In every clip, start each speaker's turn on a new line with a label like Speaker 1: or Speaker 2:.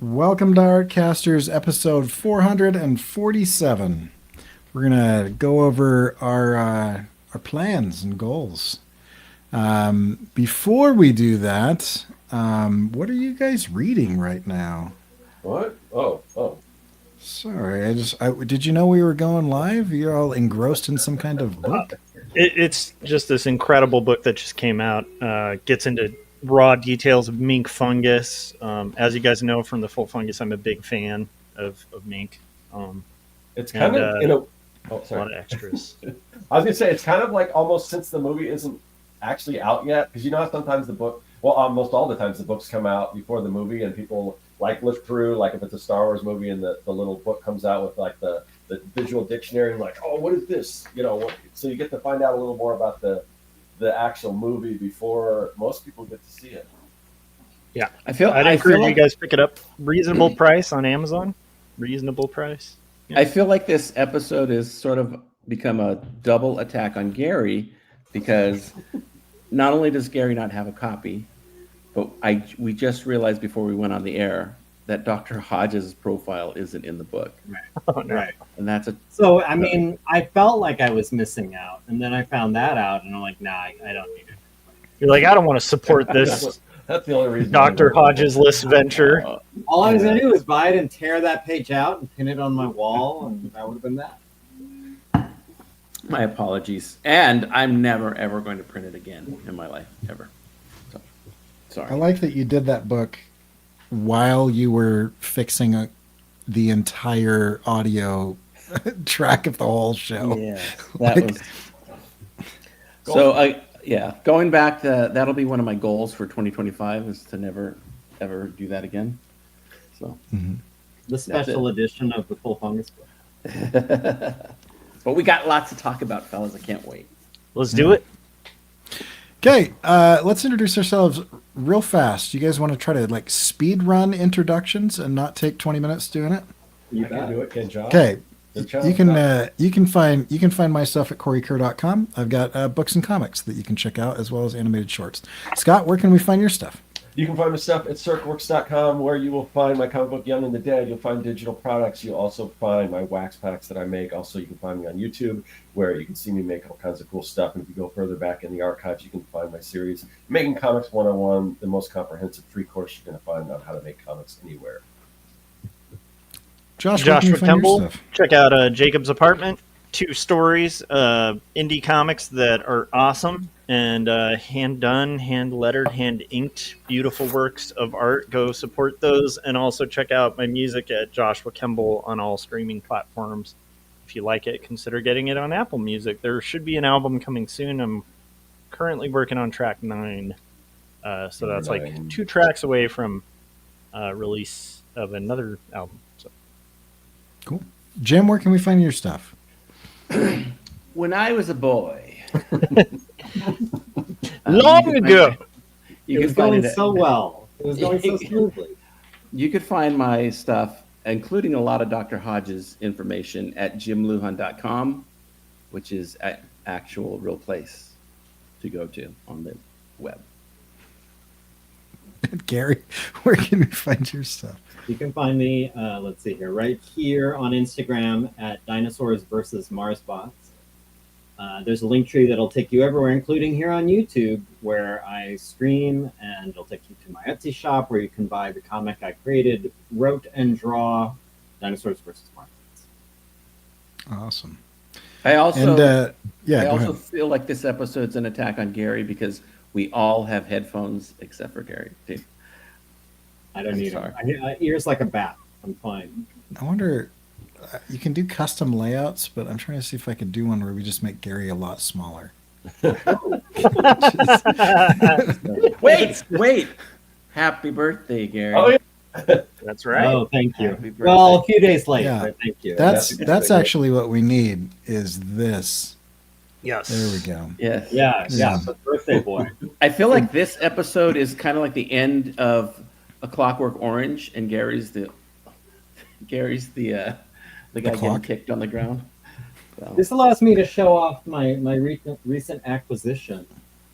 Speaker 1: Welcome to Artcasters episode 447. We're gonna go over our plans and goals. Before we do that, what are you guys reading right now?
Speaker 2: What? Oh.
Speaker 1: Sorry, did you know we were going live? You're all engrossed in some kind of book.
Speaker 3: It's just this incredible book that just came out. Gets into raw details of mink fungus. As you guys know from the Full Fungus, I'm a big fan of mink.
Speaker 2: It's kind of
Speaker 3: a lot of extras.
Speaker 2: I was gonna say it's kind of like almost since the movie isn't actually out yet, because you know how sometimes the book, well, almost all the times the books come out before the movie, and people like look through, like if it's a Star Wars movie and the little book comes out with like the visual dictionary, and like, oh, what is this? So you get to find out a little more about the actual movie before most people get to see it.
Speaker 3: Yeah, I'd encourage you guys pick it up. Reasonable price on Amazon. Reasonable price.
Speaker 4: Yeah. I feel like this episode is sort of become a double attack on Gary, because not only does Gary not have a copy, but we just realized before we went on the air that Dr. Hodges' profile isn't in the book.
Speaker 5: Right.
Speaker 3: Oh, no.
Speaker 5: Right.
Speaker 4: And that's
Speaker 5: So, I mean, I felt like I was missing out, and then I found that out, and I'm like, nah, I don't need it.
Speaker 3: You're like, I don't want to support this
Speaker 2: That's the only reason.
Speaker 3: Dr. Hodges list venture.
Speaker 5: All I was going to do was buy it and tear that page out and pin it on my wall, and that would have been that.
Speaker 4: my apologies. And I'm never, ever going to print it again in my life, ever. So, sorry.
Speaker 1: I like that you did that book while you were fixing the entire audio track of the whole show.
Speaker 4: Yeah, that was. So going back to that'll be one of my goals for 2025 is to never ever do that again. So
Speaker 5: The special edition of the Full Fungus book.
Speaker 4: But we got lots to talk about, fellas. I can't wait.
Speaker 3: Let's do it.
Speaker 1: Okay, let's introduce ourselves real fast. You guys want to try to like speed run introductions and not take 20 minutes doing it?
Speaker 2: You can do it, Ken John.
Speaker 1: Okay. You can find my stuff at CoreyKerr.com. I've got books and comics that you can check out, as well as animated shorts. Scott, where can we find your stuff?
Speaker 2: You can find my stuff at circworks.com, where you will find my comic book Young and the Dead. You'll find digital products. You'll also find my wax packs that I make. Also, you can find me on YouTube, where you can see me make all kinds of cool stuff. And if you go further back in the archives, you can find my series, Making Comics 101, the most comprehensive free course you're going to find on how to make comics anywhere.
Speaker 1: Joshua
Speaker 3: Kemble. Check out Jacob's Apartment. 2 stories, indie comics that are awesome and hand done, hand lettered, hand inked, beautiful works of art. Go support those, and also check out my music at Joshua Kemble on all streaming platforms. If you like it, consider getting it on Apple Music. There should be an album coming soon. I'm currently working on track 9, so that's like 2 tracks away from release of another album. So.
Speaker 1: Cool. Jim, where can we find your stuff?
Speaker 4: When I was a boy,
Speaker 3: long ago,
Speaker 5: It was going so well. It was going so smoothly.
Speaker 4: You could find my stuff, including a lot of Dr. Hodges information, at jimluhan.com, which is an actual real place to go to on the web.
Speaker 1: Gary, where can we find your stuff?
Speaker 5: You can find me, let's see here, right here on Instagram at Dinosaurs versus Marsbots. There's a link tree that'll take you everywhere, including here on YouTube, where I stream, and it'll take you to my Etsy shop, where you can buy the comic I created, wrote and draw, Dinosaurs versus Marsbots.
Speaker 1: Awesome.
Speaker 4: I also
Speaker 1: ahead.
Speaker 4: feel like this episode's an attack on Gary, because we all have headphones except for Gary, too.
Speaker 5: I don't need them. Ears like a bat. I'm fine.
Speaker 1: I wonder, you can do custom layouts, but I'm trying to see if I could do one where we just make Gary a lot smaller.
Speaker 4: Wait. Happy birthday, Gary.
Speaker 2: Oh, yeah.
Speaker 3: That's right.
Speaker 5: Oh, thank you.
Speaker 4: Happy birthday.
Speaker 5: Well, a few days late,
Speaker 1: Yeah.
Speaker 5: but thank you.
Speaker 1: That's actually what we need, is this.
Speaker 3: Yes.
Speaker 1: There we go.
Speaker 4: Yes.
Speaker 5: Yeah, but birthday boy.
Speaker 4: I feel like this episode is kind of like the end of A Clockwork Orange, and Gary's the guy getting kicked on the ground. So.
Speaker 5: This allows me to show off my recent acquisition.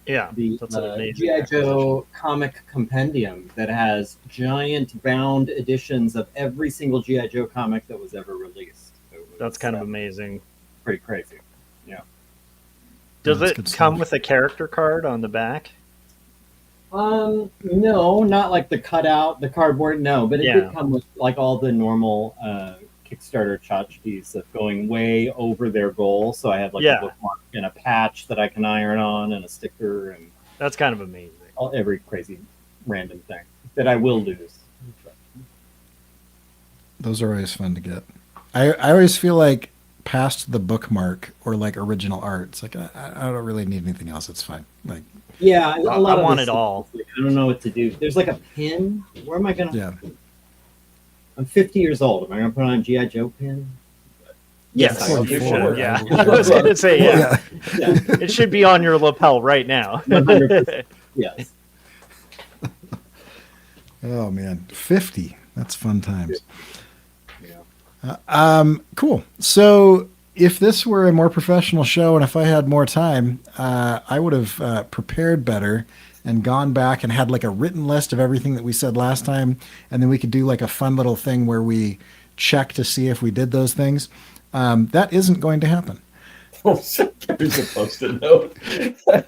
Speaker 3: Yeah,
Speaker 5: the
Speaker 3: that's an amazing
Speaker 5: G.I. Joe comic compendium that has giant bound editions of every single G.I. Joe comic that was ever released.
Speaker 3: That's kind of amazing.
Speaker 5: Pretty crazy. Yeah.
Speaker 3: Does
Speaker 1: That's
Speaker 3: it
Speaker 1: good
Speaker 3: come
Speaker 1: stuff.
Speaker 3: with a character card on the back?
Speaker 5: No, not like the cutout, the cardboard. No, but it
Speaker 3: Yeah.
Speaker 5: did come with like all the normal Kickstarter tchotchkes of going way over their goal. So I had like
Speaker 3: Yeah.
Speaker 5: a bookmark and a patch that I can iron on and a sticker and
Speaker 3: That's kind of amazing.
Speaker 5: every crazy random thing that I will lose.
Speaker 1: Those are always fun to get. I always feel like past the bookmark or like original art, it's like I don't really need anything else. It's fine. Like
Speaker 5: Yeah, a lot
Speaker 3: I
Speaker 5: of
Speaker 3: want
Speaker 5: this
Speaker 3: it all.
Speaker 5: stuff, like, I don't know what to do. There's like a pin. Where am I gonna?
Speaker 1: yeah,
Speaker 5: I'm 50 years old. Am I gonna put on a GI Joe pin?
Speaker 3: Yes,
Speaker 5: I
Speaker 3: you
Speaker 1: 44.
Speaker 3: should. Yeah, I was going to say yeah.
Speaker 5: Yeah,
Speaker 3: It should be on your lapel right now.
Speaker 5: 100%. Yes.
Speaker 1: Oh man, 50. That's fun times.
Speaker 5: Yeah.
Speaker 1: Cool. So if this were a more professional show and if I had more time, I would have prepared better and gone back and had like a written list of everything that we said last time, and then we could do like a fun little thing where we check to see if we did those things. That isn't going to happen.
Speaker 2: There's a post-it note.
Speaker 5: I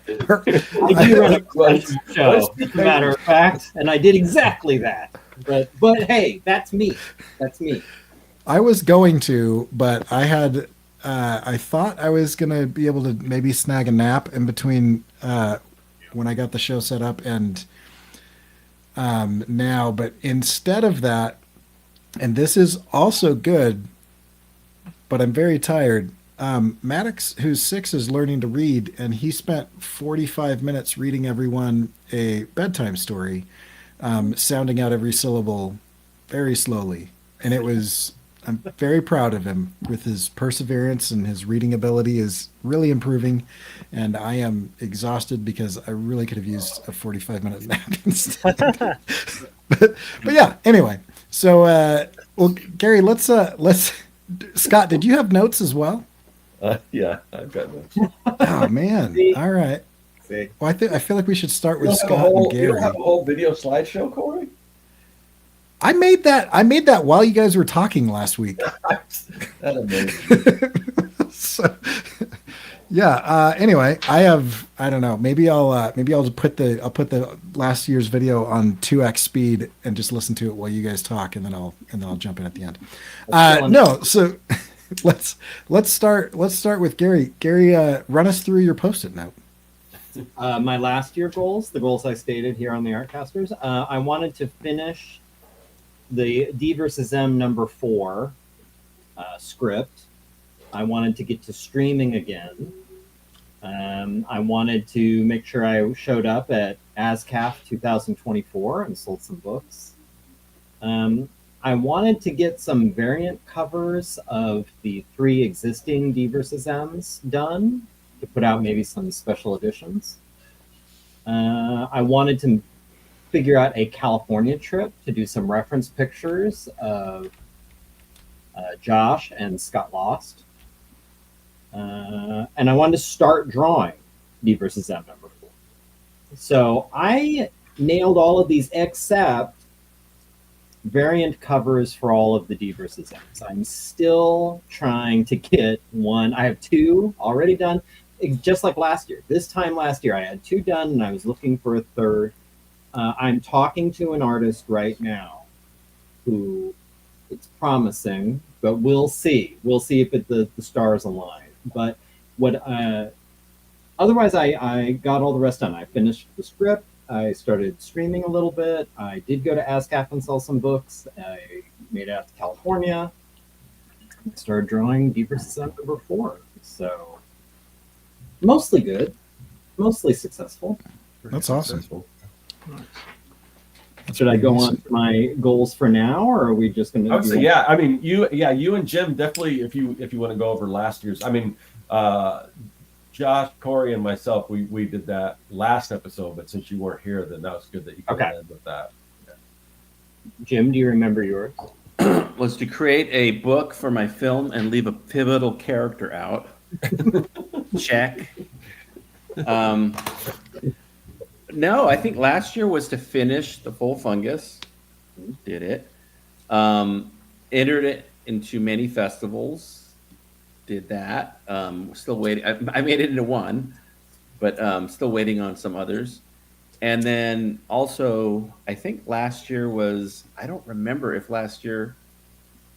Speaker 5: do run a professional show, as a matter of fact, and I did exactly that. But hey, that's me. That's me.
Speaker 1: I was going to, but I had, I thought I was going to be able to maybe snag a nap in between when I got the show set up and now. But instead of that, and this is also good, but I'm very tired. Maddox, who's 6, is learning to read, and he spent 45 minutes reading everyone a bedtime story, sounding out every syllable very slowly. And I'm very proud of him with his perseverance, and his reading ability is really improving. And I am exhausted because I really could have used a 45-minute nap instead. but yeah, anyway. So, well, Gary, let's, Scott, did you have notes as well?
Speaker 2: Yeah, I've got notes.
Speaker 1: Oh man! All right.
Speaker 5: See?
Speaker 1: Well, I feel like we should start with
Speaker 2: You don't have a
Speaker 1: Scott and
Speaker 2: whole- You
Speaker 1: Gary.
Speaker 2: don't have a whole video slideshow, Corey?
Speaker 1: I made that while you guys were talking last week.
Speaker 2: That's amazing.
Speaker 1: So, yeah. Anyway, I don't know. Maybe I'll just put the last year's video on 2x speed and just listen to it while you guys talk, and then I'll jump in at the end. No. So let's start with Gary. Gary, run us through your Post-it note.
Speaker 5: My last year goals, the goals I stated here on the Artcasters, I wanted to finish the D versus M number 4 script. I wanted to get to streaming again. I wanted to make sure I showed up at ASCAF 2024 and sold some books. I wanted to get some variant covers of the 3 existing D versus M's done to put out maybe some special editions. I wanted to figure out a California trip to do some reference pictures of Josh and Scott Lost. And I wanted to start drawing D versus M number 4. So I nailed all of these except variant covers for all of the D versus M's. I'm still trying to get one. I have 2 already done, just like last year. This time last year, I had 2 done, and I was looking for a third. I'm talking to an artist right now who it's promising, but we'll see. We'll see if the stars align. But otherwise, I got all the rest done. I finished the script. I started streaming a little bit. I did go to ASCAP and sell some books. I made it out to California. I started drawing D versus M number 4. So mostly good, mostly successful.
Speaker 1: That's awesome.
Speaker 5: Should I go on to my goals for now, or are we just going to?
Speaker 2: I would say, yeah. I mean, you and Jim definitely. If you want to go over last year's, I mean, Josh, Corey, and myself, we did that last episode. But since you weren't here, then that was good that you could end with that. Yeah.
Speaker 5: Jim, do you remember yours?
Speaker 4: Was to create a book for my film and leave a pivotal character out. Check. Um, no, I think last year was to finish the full fungus. Did it. Entered it into many festivals. Did that. Still waiting. I made it into one, but still waiting on some others. And then also, I think last year was, I don't remember if last year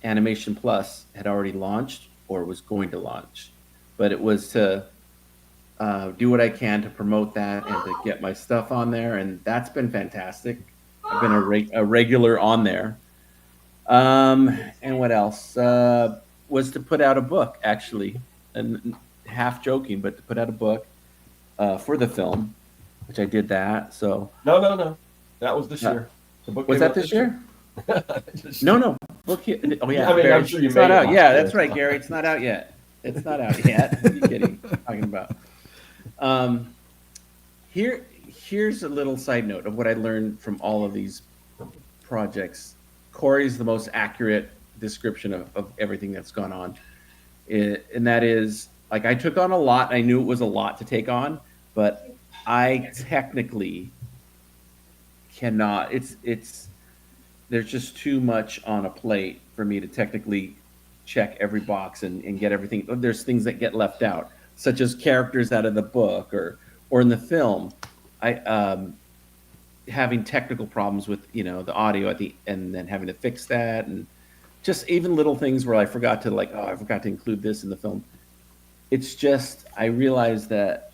Speaker 4: Animation Plus had already launched or was going to launch, but it was to do what I can to promote that and to get my stuff on there. And that's been fantastic. I've been a regular on there. And what else? Was to put out a book, actually, and half joking, but to put out a book for the film, which I did that. So
Speaker 2: No. That was this year. The book
Speaker 4: was
Speaker 2: came
Speaker 4: that
Speaker 2: out
Speaker 4: this year? No. Book here. Oh yeah,
Speaker 2: I mean,
Speaker 4: Barry,
Speaker 2: I'm sure you
Speaker 4: it's
Speaker 2: made
Speaker 4: not
Speaker 2: it
Speaker 4: out.
Speaker 2: last
Speaker 4: Yeah,
Speaker 2: year.
Speaker 4: that's right, Gary. It's not out yet. It's not out yet. What are you kidding? Talking about. Here's a little side note of what I learned from all of these projects. Corey's the most accurate description of everything that's gone on. And that is, like, I took on a lot. I knew it was a lot to take on, but I technically cannot. It's there's just too much on a plate for me to technically check every box and get everything. There's things that get left out, such as characters out of the book or in the film. I having technical problems with the audio at the and then having to fix that, and just even little things where I forgot to include this in the film. It's just I realized that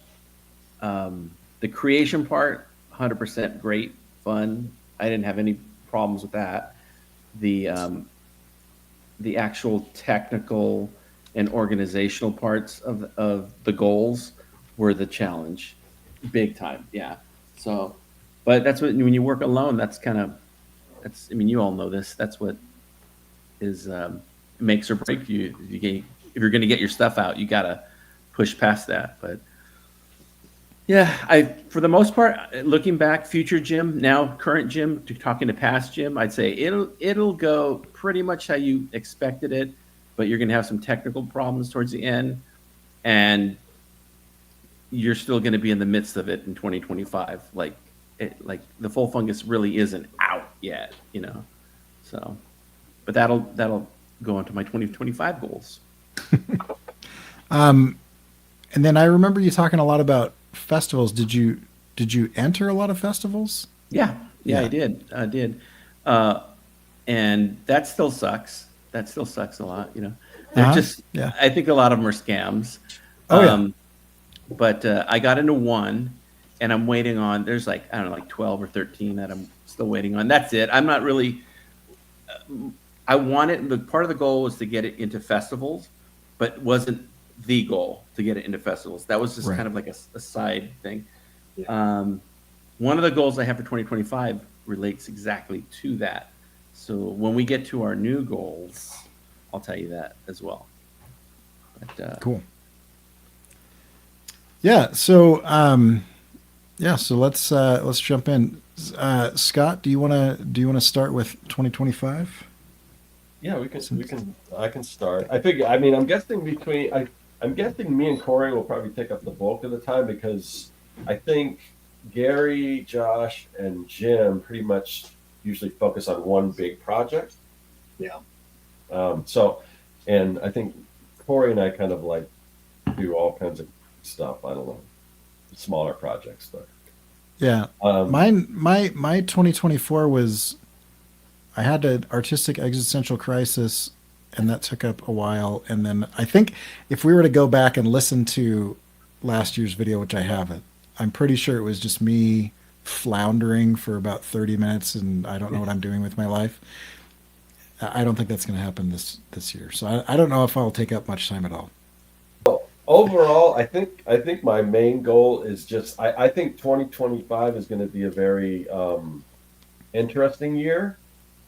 Speaker 4: the creation part 100% great fun. I didn't have any problems with that. The actual technical and organizational parts of the goals were the challenge, big time. Yeah. So, but that's when you work alone. That's I mean, you all know this. That's what is makes or break you. If you're going to get your stuff out, you got to push past that. But yeah, for the most part, looking back, future Jim, now current Jim, talking to past Jim, I'd say it'll go pretty much how you expected it, but you're going to have some technical problems towards the end, and you're still going to be in the midst of it in 2025. Like the full fungus really isn't out yet, So, but that'll go into my 2025 goals.
Speaker 1: And then I remember you talking a lot about festivals. Did you enter a lot of festivals?
Speaker 4: Yeah,
Speaker 1: Yeah.
Speaker 4: I did. And that still sucks. That still sucks a lot, They're
Speaker 1: Uh-huh.
Speaker 4: just,
Speaker 1: Yeah.
Speaker 4: I think a lot of them are scams.
Speaker 1: Oh, yeah.
Speaker 4: But I got into one, and I'm waiting on. There's like 12 or 13 that I'm still waiting on. That's it. I'm not really. I wanted the part of the goal was to get it into festivals, but wasn't the goal to get it into festivals. That was just
Speaker 1: Right.
Speaker 4: kind of like a side thing.
Speaker 5: Yeah.
Speaker 4: One of the goals I have for 2025 relates exactly to that. So when we get to our new goals, I'll tell you that as well. But,
Speaker 1: Cool. Yeah. So so let's jump in. Scott, do you want to start with 2025?
Speaker 2: Yeah, we can. I can start. I mean, I'm guessing I'm guessing me and Corey will probably take up the bulk of the time because I think Gary, Josh, and Jim pretty much usually focus on one big project.
Speaker 5: Yeah.
Speaker 2: And I think Corey and I kind of like do all kinds of stuff. I don't know, smaller projects, but
Speaker 1: Yeah. My 2024 was, I had an artistic existential crisis, and that took up a while. And then I think if we were to go back and listen to last year's video, which I haven't, I'm pretty sure it was just me floundering for about 30 minutes, and I don't know what I'm doing with my life. I don't think that's going to happen this year. So I don't know if I'll take up much time at all.
Speaker 2: overall, I think my main goal is just I think 2025 is going to be a very interesting year,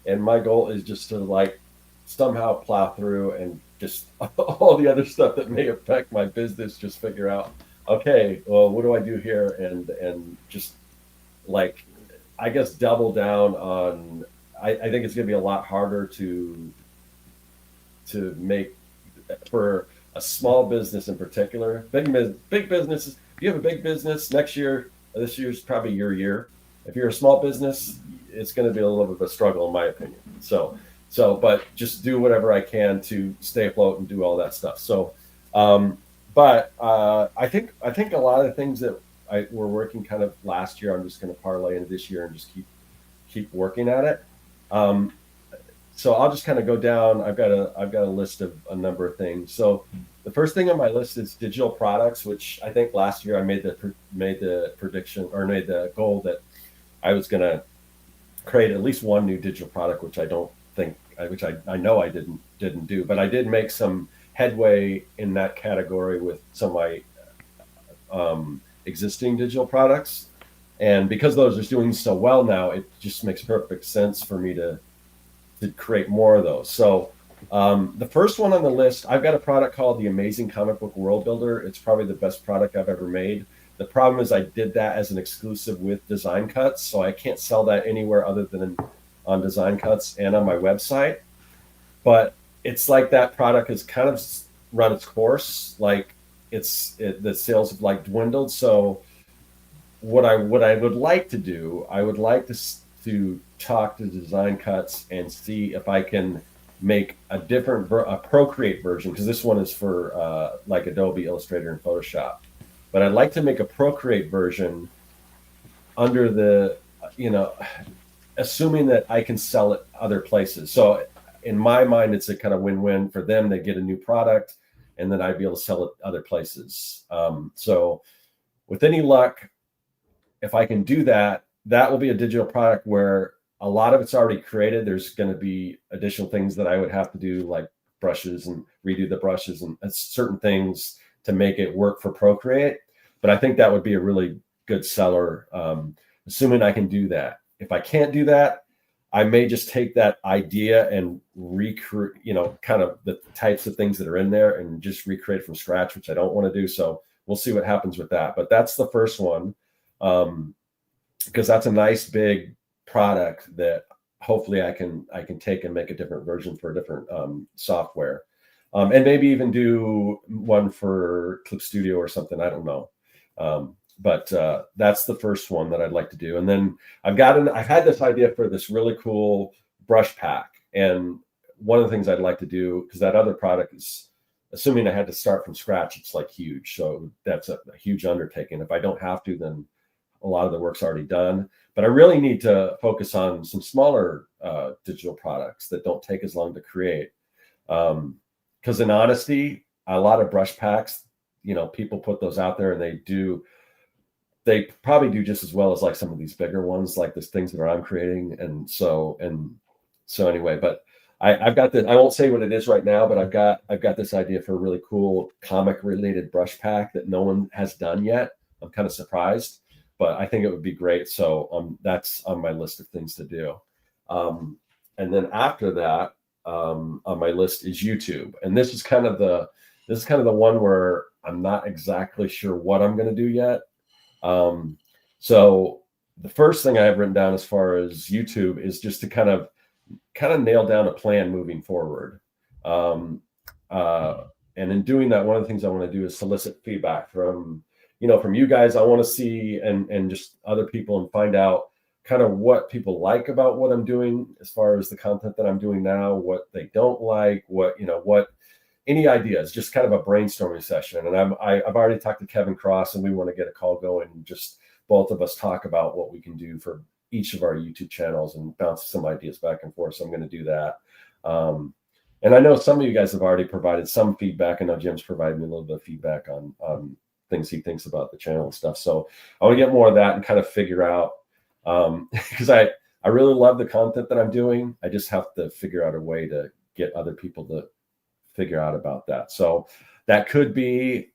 Speaker 2: and my goal is just to like somehow plow through and just all the other stuff that may affect my business. Just figure out, okay, well, what do I do here, and just like I guess double down on. I think it's going to be a lot harder to make for a small business in particular. Big businesses, if you have a big business next year, this year's probably your year. If you're a small business, it's going to be a little bit of a struggle, in my opinion. But just do whatever I can to stay afloat and do all that stuff. I think a lot of the things that were working kind of last year, I'm just going to parlay into this year and just keep working at it. So I'll just kind of go down. I've got a list of a number of things. So the first thing on my list is digital products, which I think last year I made the prediction or made the goal that I was going to create at least one new digital product, which I don't think, which I know I didn't do, but I did make some headway in that category with some of my existing digital products. And because those are doing so well now, it just makes perfect sense for me to create more of those. So the first one on the list, I've got a product called the Amazing Comic Book World Builder. It's probably the best product I've ever made. The problem is I did that as an exclusive with Design Cuts, so I can't sell that anywhere other than on Design Cuts and on my website. But it's like that product has kind of run its course. Like the sales have like dwindled. So what I would like to do, I would like to talk to Design Cuts and see if I can make a different a Procreate version, because this one is for like Adobe Illustrator and Photoshop. But I'd like to make a Procreate version under the, assuming that I can sell it other places. So in my mind, it's a kind of win-win for them. They get a new product, and then I'd be able to sell it other places. So with any luck, if I can do that, that will be a digital product where a lot of it's already created. There's going to be additional things that I would have to do, like brushes and redo the brushes and certain things to make it work for Procreate. But I think that would be a really good seller, assuming I can do that. If I can't do that, I may just take that idea and recreate, kind of the types of things that are in there and just recreate from scratch, which I don't want to do. So we'll see what happens with that. But that's the first one, because that's a nice big product that hopefully I can take and make a different version for a different software, and maybe even do one for Clip Studio or something. I don't know. But that's the first one that I'd like to do. And then I've had this idea for this really cool brush pack. And one of the things I'd like to do, because that other product is, assuming I had to start from scratch, it's like huge. So that's a huge undertaking. If I don't have to, then a lot of the work's already done. But I really need to focus on some smaller digital products that don't take as long to create. Because in honesty, a lot of brush packs, people put those out there and they probably do just as well as like some of these bigger ones, like the things that I'm creating. And so anyway, but I've got I won't say what it is right now, but I've got this idea for a really cool comic related brush pack that no one has done yet. I'm kind of surprised, but I think it would be great. So that's on my list of things to do. And then after that, on my list is YouTube. And this is kind of the one where I'm not exactly sure what I'm going to do yet. So the first thing I have written down as far as YouTube is just to kind of nail down a plan moving forward. And in doing that, one of the things I want to do is solicit feedback from you guys. I want to see and just other people and find out kind of what people like about what I'm doing as far as the content that I'm doing now, what they don't like, what any ideas, just kind of a brainstorming session. And I've already talked to Kevin Cross, and we want to get a call going and just both of us talk about what we can do for each of our YouTube channels and bounce some ideas back and forth. So I'm going to do that. And I know some of you guys have already provided some feedback. I know Jim's provided me a little bit of feedback on things he thinks about the channel and stuff. So I want to get more of that and kind of figure out, because I really love the content that I'm doing. I just have to figure out a way to get other people to figure out about that. So that could be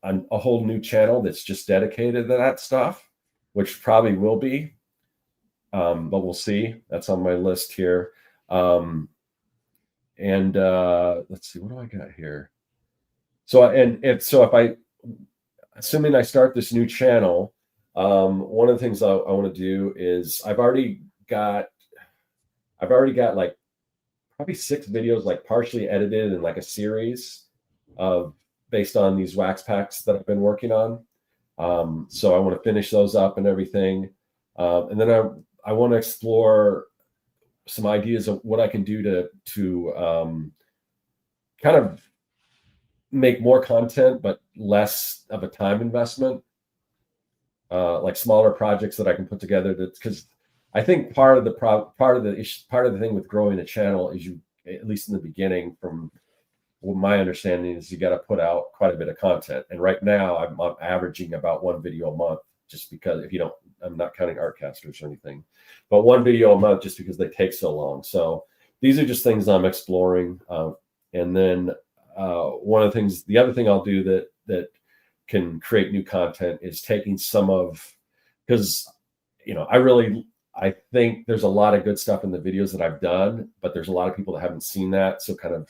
Speaker 2: a whole new channel that's just dedicated to that stuff, which probably will be, but we'll see. That's on my list here. And let's see, what do I got here? So assuming I start this new channel, one of the things I want to do is I've already got like probably 6 videos, like partially edited and like a series of based on these wax packs that I've been working on. So I want to finish those up and everything. And then I want to explore some ideas of what I can do to kind of make more content, but less of a time investment, like smaller projects that I can put together. Because I think part of the thing with growing a channel is you, at least in the beginning, from what my understanding is, you got to put out quite a bit of content. And right now I'm averaging about one video a month, just because I'm not counting Artcasters or anything, but one video a month, just because they take so long. So these are just things I'm exploring. And then the other thing I'll do that can create new content is taking some of, because I think there's a lot of good stuff in the videos that I've done, but there's a lot of people that haven't seen that. So kind of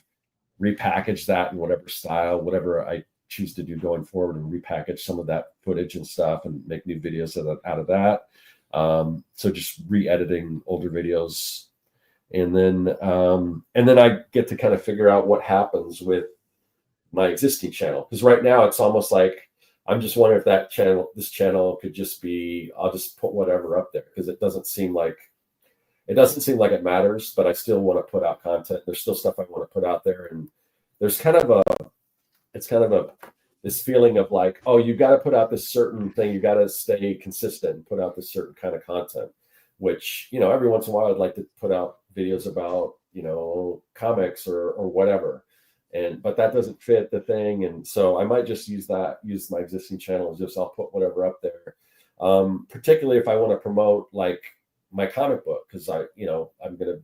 Speaker 2: repackage that in whatever style, whatever I choose to do going forward, and repackage some of that footage and stuff and make new videos out of that. So just re-editing older videos. And then I get to kind of figure out what happens with my existing channel. Because right now it's almost like I'm just wondering if this channel could just be, I'll just put whatever up there, because it doesn't seem like it matters, but I still want to put out content. There's still stuff I want to put out there. And there's this feeling of like, oh, you got to put out this certain thing. You got to stay consistent and put out this certain kind of content, which, every once in a while I'd like to put out videos about, comics or whatever. But that doesn't fit the thing. And so I might just use my existing channel. I'll put whatever up there. Particularly if I want to promote like my comic book, because I'm going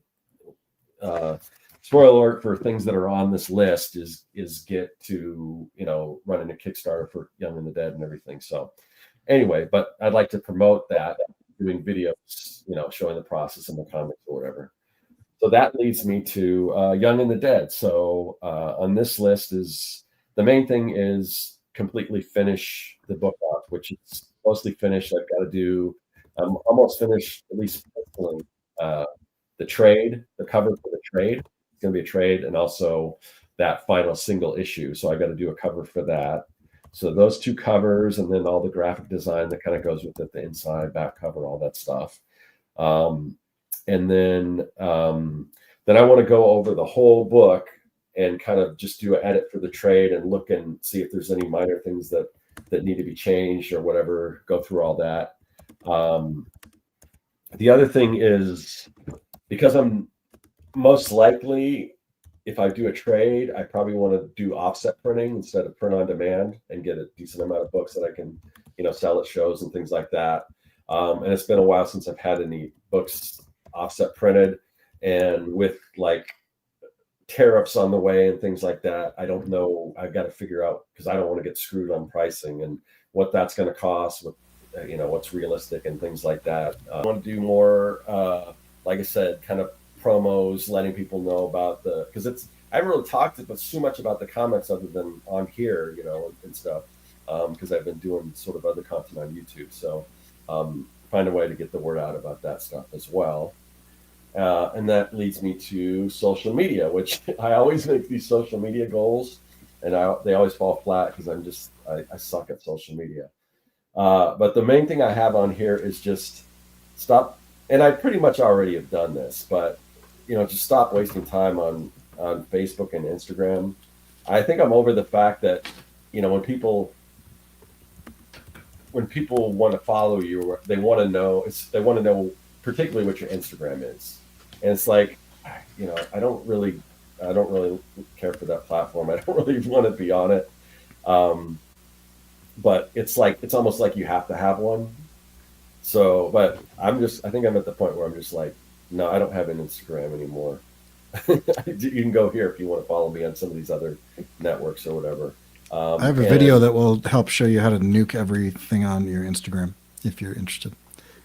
Speaker 2: to, spoiler alert for things that are on this list is get to, running a Kickstarter for Young and the Dead and everything. So anyway, but I'd like to promote that, doing videos, showing the process in the comics or whatever. So that leads me to Young and the Dead. So on this list is, the main thing is completely finish the book off, which is mostly finished. I've got to do, I'm almost finished, at least penciling, the cover for the trade. It's going to be a trade, and also that final single issue. So I got to do a cover for that. So those two covers, and then all the graphic design that kind of goes with it, the inside, back cover, all that stuff. And then I want to go over the whole book and kind of just do an edit for the trade and look and see if there's any minor things that need to be changed or whatever, go through all that. The other thing is, because I'm most likely, if I do a trade, I probably want to do offset printing instead of print on demand, and get a decent amount of books that I can, sell at shows and things like that. And it's been a while since I've had any books offset printed, and with like tariffs on the way and things like that, I don't know. I've got to figure out, because I don't want to get screwed on pricing and what that's going to cost, with what's realistic and things like that. I want to do more, like I said, kind of promos, letting people know about because I haven't really talked too much about the comics other than on here, and stuff, because I've been doing sort of other content on YouTube. So find a way to get the word out about that stuff as well. And that leads me to social media, which I always make these social media goals, and they always fall flat because I suck at social media. But the main thing I have on here is just stop, and I pretty much already have done this, but just stop wasting time on Facebook and Instagram. I think I'm over the fact that when people want to follow you, they want to know particularly what your Instagram is. And it's like, I don't really care for that platform. I don't really want to be on it. But it's almost like you have to have one. So, but I think I'm at the point where I'm just like, no, I don't have an Instagram anymore. You can go here if you want to follow me on some of these other networks or whatever.
Speaker 1: I have a video that will help show you how to nuke everything on your Instagram if you're interested.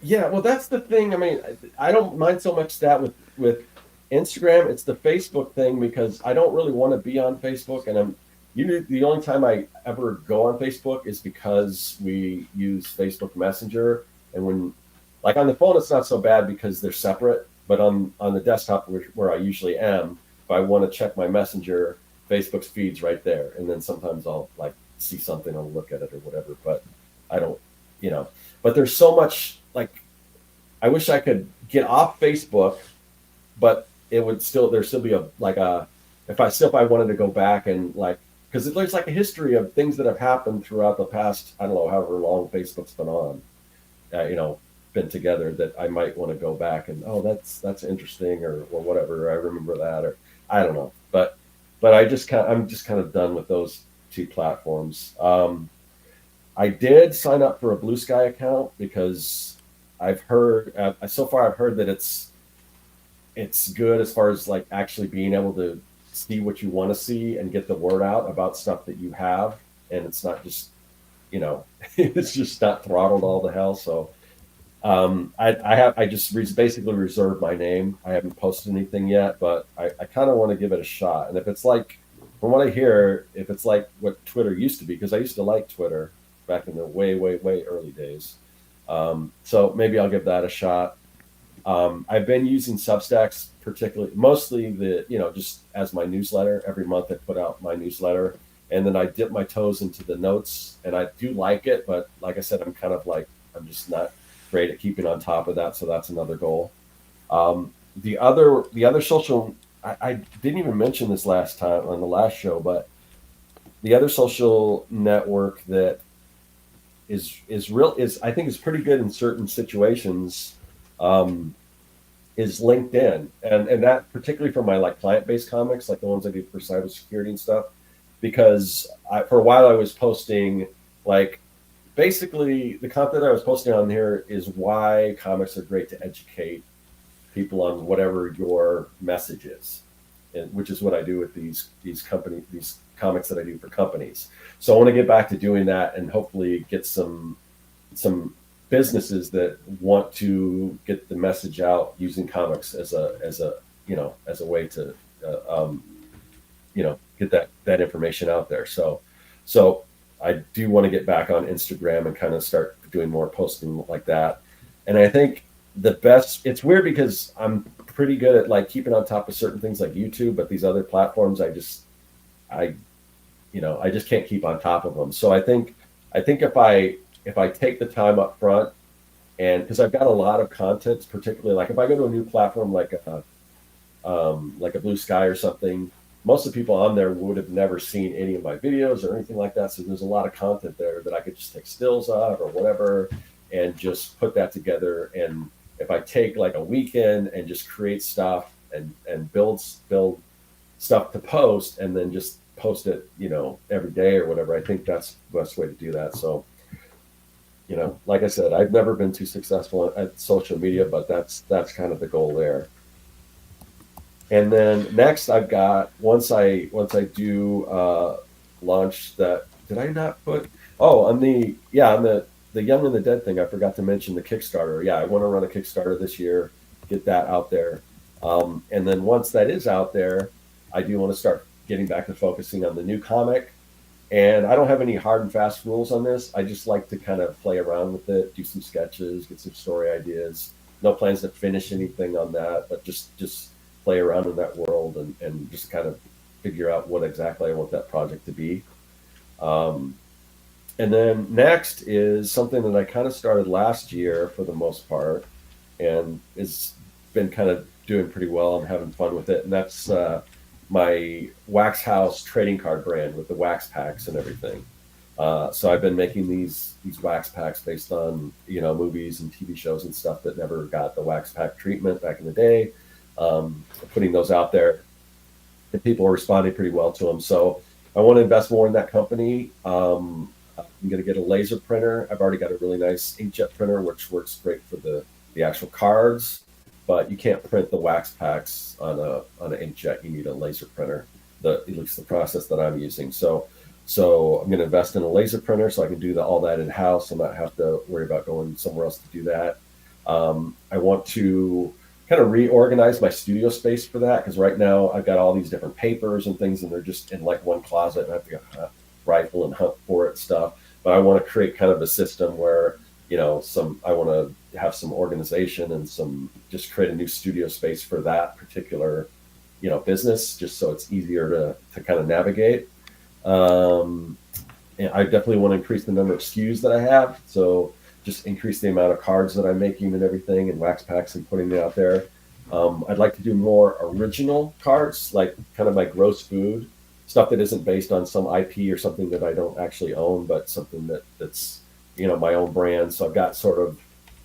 Speaker 2: Yeah, well, that's the thing. I mean, I don't mind so much that with Instagram. It's the Facebook thing, because I don't really want to be on Facebook, and the only time I ever go on Facebook is because we use Facebook Messenger, and when, like, on the phone, it's not so bad because they're separate, but on the desktop where I usually am, if I want to check my Messenger, Facebook's feed's right there, and then sometimes I'll like see something, I'll look at it or whatever. But I don't, but there's so much, like, I wish I could get off Facebook, but it would there'd still be if I wanted to go back and like, because there's like a history of things that have happened throughout the past, I don't know, however long Facebook's been on, been together, that I might want to go back and, oh, that's interesting, or whatever. I remember that, or I don't know, but I'm just kind of done with those two platforms. I did sign up for a Blue Sky account because I've heard so far I've heard that it's good as far as like actually being able to see what you want to see and get the word out about stuff that you have, and it's not just it's just not throttled all to hell. So I just basically reserved my name. I haven't posted anything yet, but I kind of want to give it a shot. And if it's like, from what I hear, if it's like what Twitter used to be, because I used to like Twitter back in the way early days. So maybe I'll give that a shot. I've been using Substacks, mostly just as my newsletter. Every month I put out my newsletter, and then I dip my toes into the notes, and I do like it, but like I said, I'm just not great at keeping on top of that. So that's another goal. The other social, I didn't even mention this last time on the last show, but the other social network that is I think is pretty good in certain situations, is LinkedIn, and that particularly for my like client-based comics, like the ones I do for cybersecurity and stuff, because for a while I was posting like, basically the content I was posting on here is why comics are great to educate people on whatever your message is, and which is what I do with these comics that I do for companies. So I want to get back to doing that and hopefully get some businesses that want to get the message out using comics as a way to get that information out there. So I do want to get back on Instagram and kind of start doing more posting like that. And I think it's weird because I'm pretty good at like keeping on top of certain things like YouTube, but these other platforms, I just can't keep on top of them. So I think if I take the time up front, and because I've got a lot of content, particularly like if I go to a new platform like a Blue Sky or something, most of the people on there would have never seen any of my videos or anything like that. So there's a lot of content there that I could just take stills of or whatever and just put that together. And if I take like a weekend and just create stuff and build stuff to post and then just post it, every day or whatever, I think that's the best way to do that. So, like I said, I've never been too successful at social media, but that's kind of the goal there. And then next I've got, once I do launch that, did I not put, on the Young and the Dead thing, I forgot to mention the Kickstarter. Yeah, I want to run a Kickstarter this year, get that out there. And then once that is out there, I do want to start getting back to focusing on the new comic. And I don't have any hard and fast rules on this. I just like to kind of play around with it, do some sketches, get some story ideas. No plans to finish anything on that, but just play around in that world and just kind of figure out what exactly I want that project to be. And then next is something that I kind of started last year for the most part, and it's been kind of doing pretty well. I'm having fun with it. And that's my Wax House trading card brand with the wax packs and everything. So I've been making these wax packs based on, movies and TV shows and stuff that never got the wax pack treatment back in the day. Putting those out there, and people are responding pretty well to them. So I want to invest more in that company. I'm going to get a laser printer. I've already got a really nice inkjet printer, which works great for the actual cards, but you can't print the wax packs on an inkjet. You need a laser printer, at least the process that I'm using. So I'm going to invest in a laser printer so I can do all that in house and not have to worry about going somewhere else to do that. I want to kind of reorganize my studio space for that, because right now I've got all these different papers and things, and they're just in like one closet, and I have to go rifle and hunt for it stuff. But I want to create kind of a system where, I want to have some organization and just create a new studio space for that particular, business, just so it's easier to kind of navigate. I definitely want to increase the number of SKUs that I have. So just increase the amount of cards that I'm making and everything, and wax packs and putting it out there. I'd like to do more original cards, like kind of like gross food stuff that isn't based on some IP or something that I don't actually own, but something that's my own brand. So I've got sort of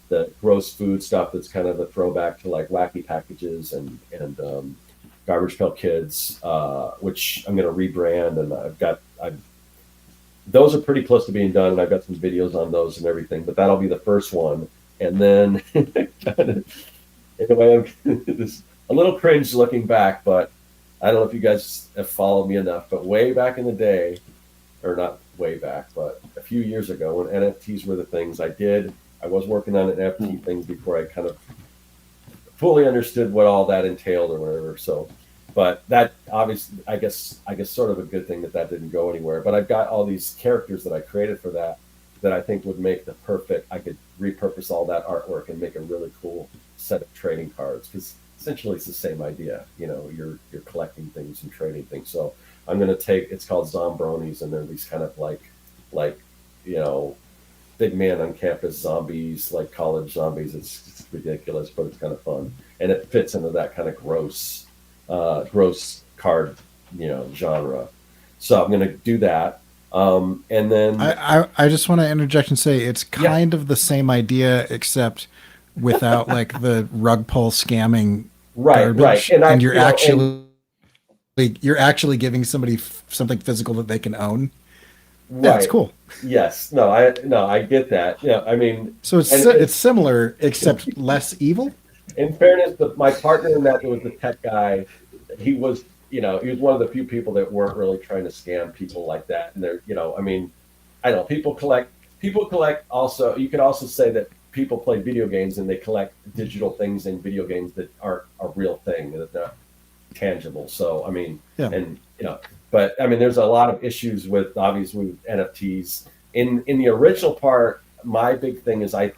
Speaker 2: the gross food stuff that's kind of a throwback to like Wacky Packages and Garbage Pail Kids, which I'm going to rebrand, and those are pretty close to being done, and I've got some videos on those and everything. But that'll be the first one, and then in a way, this a little cringe looking back, but I don't know if you guys have followed me enough. But way back in the day, or not way back, but a few years ago when NFTs were the things, I was working on NFT things before I kind of fully understood what all that entailed or whatever. So, but that obviously, I guess sort of a good thing that didn't go anywhere. But I've got all these characters that I created for that I think would make I could repurpose all that artwork and make a really cool set of trading cards, because essentially it's the same idea. You're collecting things and trading things. So I'm going to it's called Zombronis, and they're these kind of like big man on campus zombies, like college zombies. It's ridiculous, but it's kind of fun, and it fits into that kind of gross card genre. So I'm going to do that, and then
Speaker 1: I just want to interject and say it's kind of the same idea, except without like the rug pull scamming garbage, and you're actually giving somebody something physical that they can own.
Speaker 2: Right.
Speaker 1: Yeah, it's cool.
Speaker 2: Yes. No, I get that. Yeah. I mean,
Speaker 1: so it's similar except less evil.
Speaker 2: In fairness, my partner in that was the tech guy. He was one of the few people that weren't really trying to scam people like that. And they're, I mean, I don't know, people collect also. You could also say that people play video games and they collect digital things in video games that aren't a real thing, that they're not tangible. So, I mean, and, but I mean, there's a lot of issues with NFTs. In the original part, my big thing is I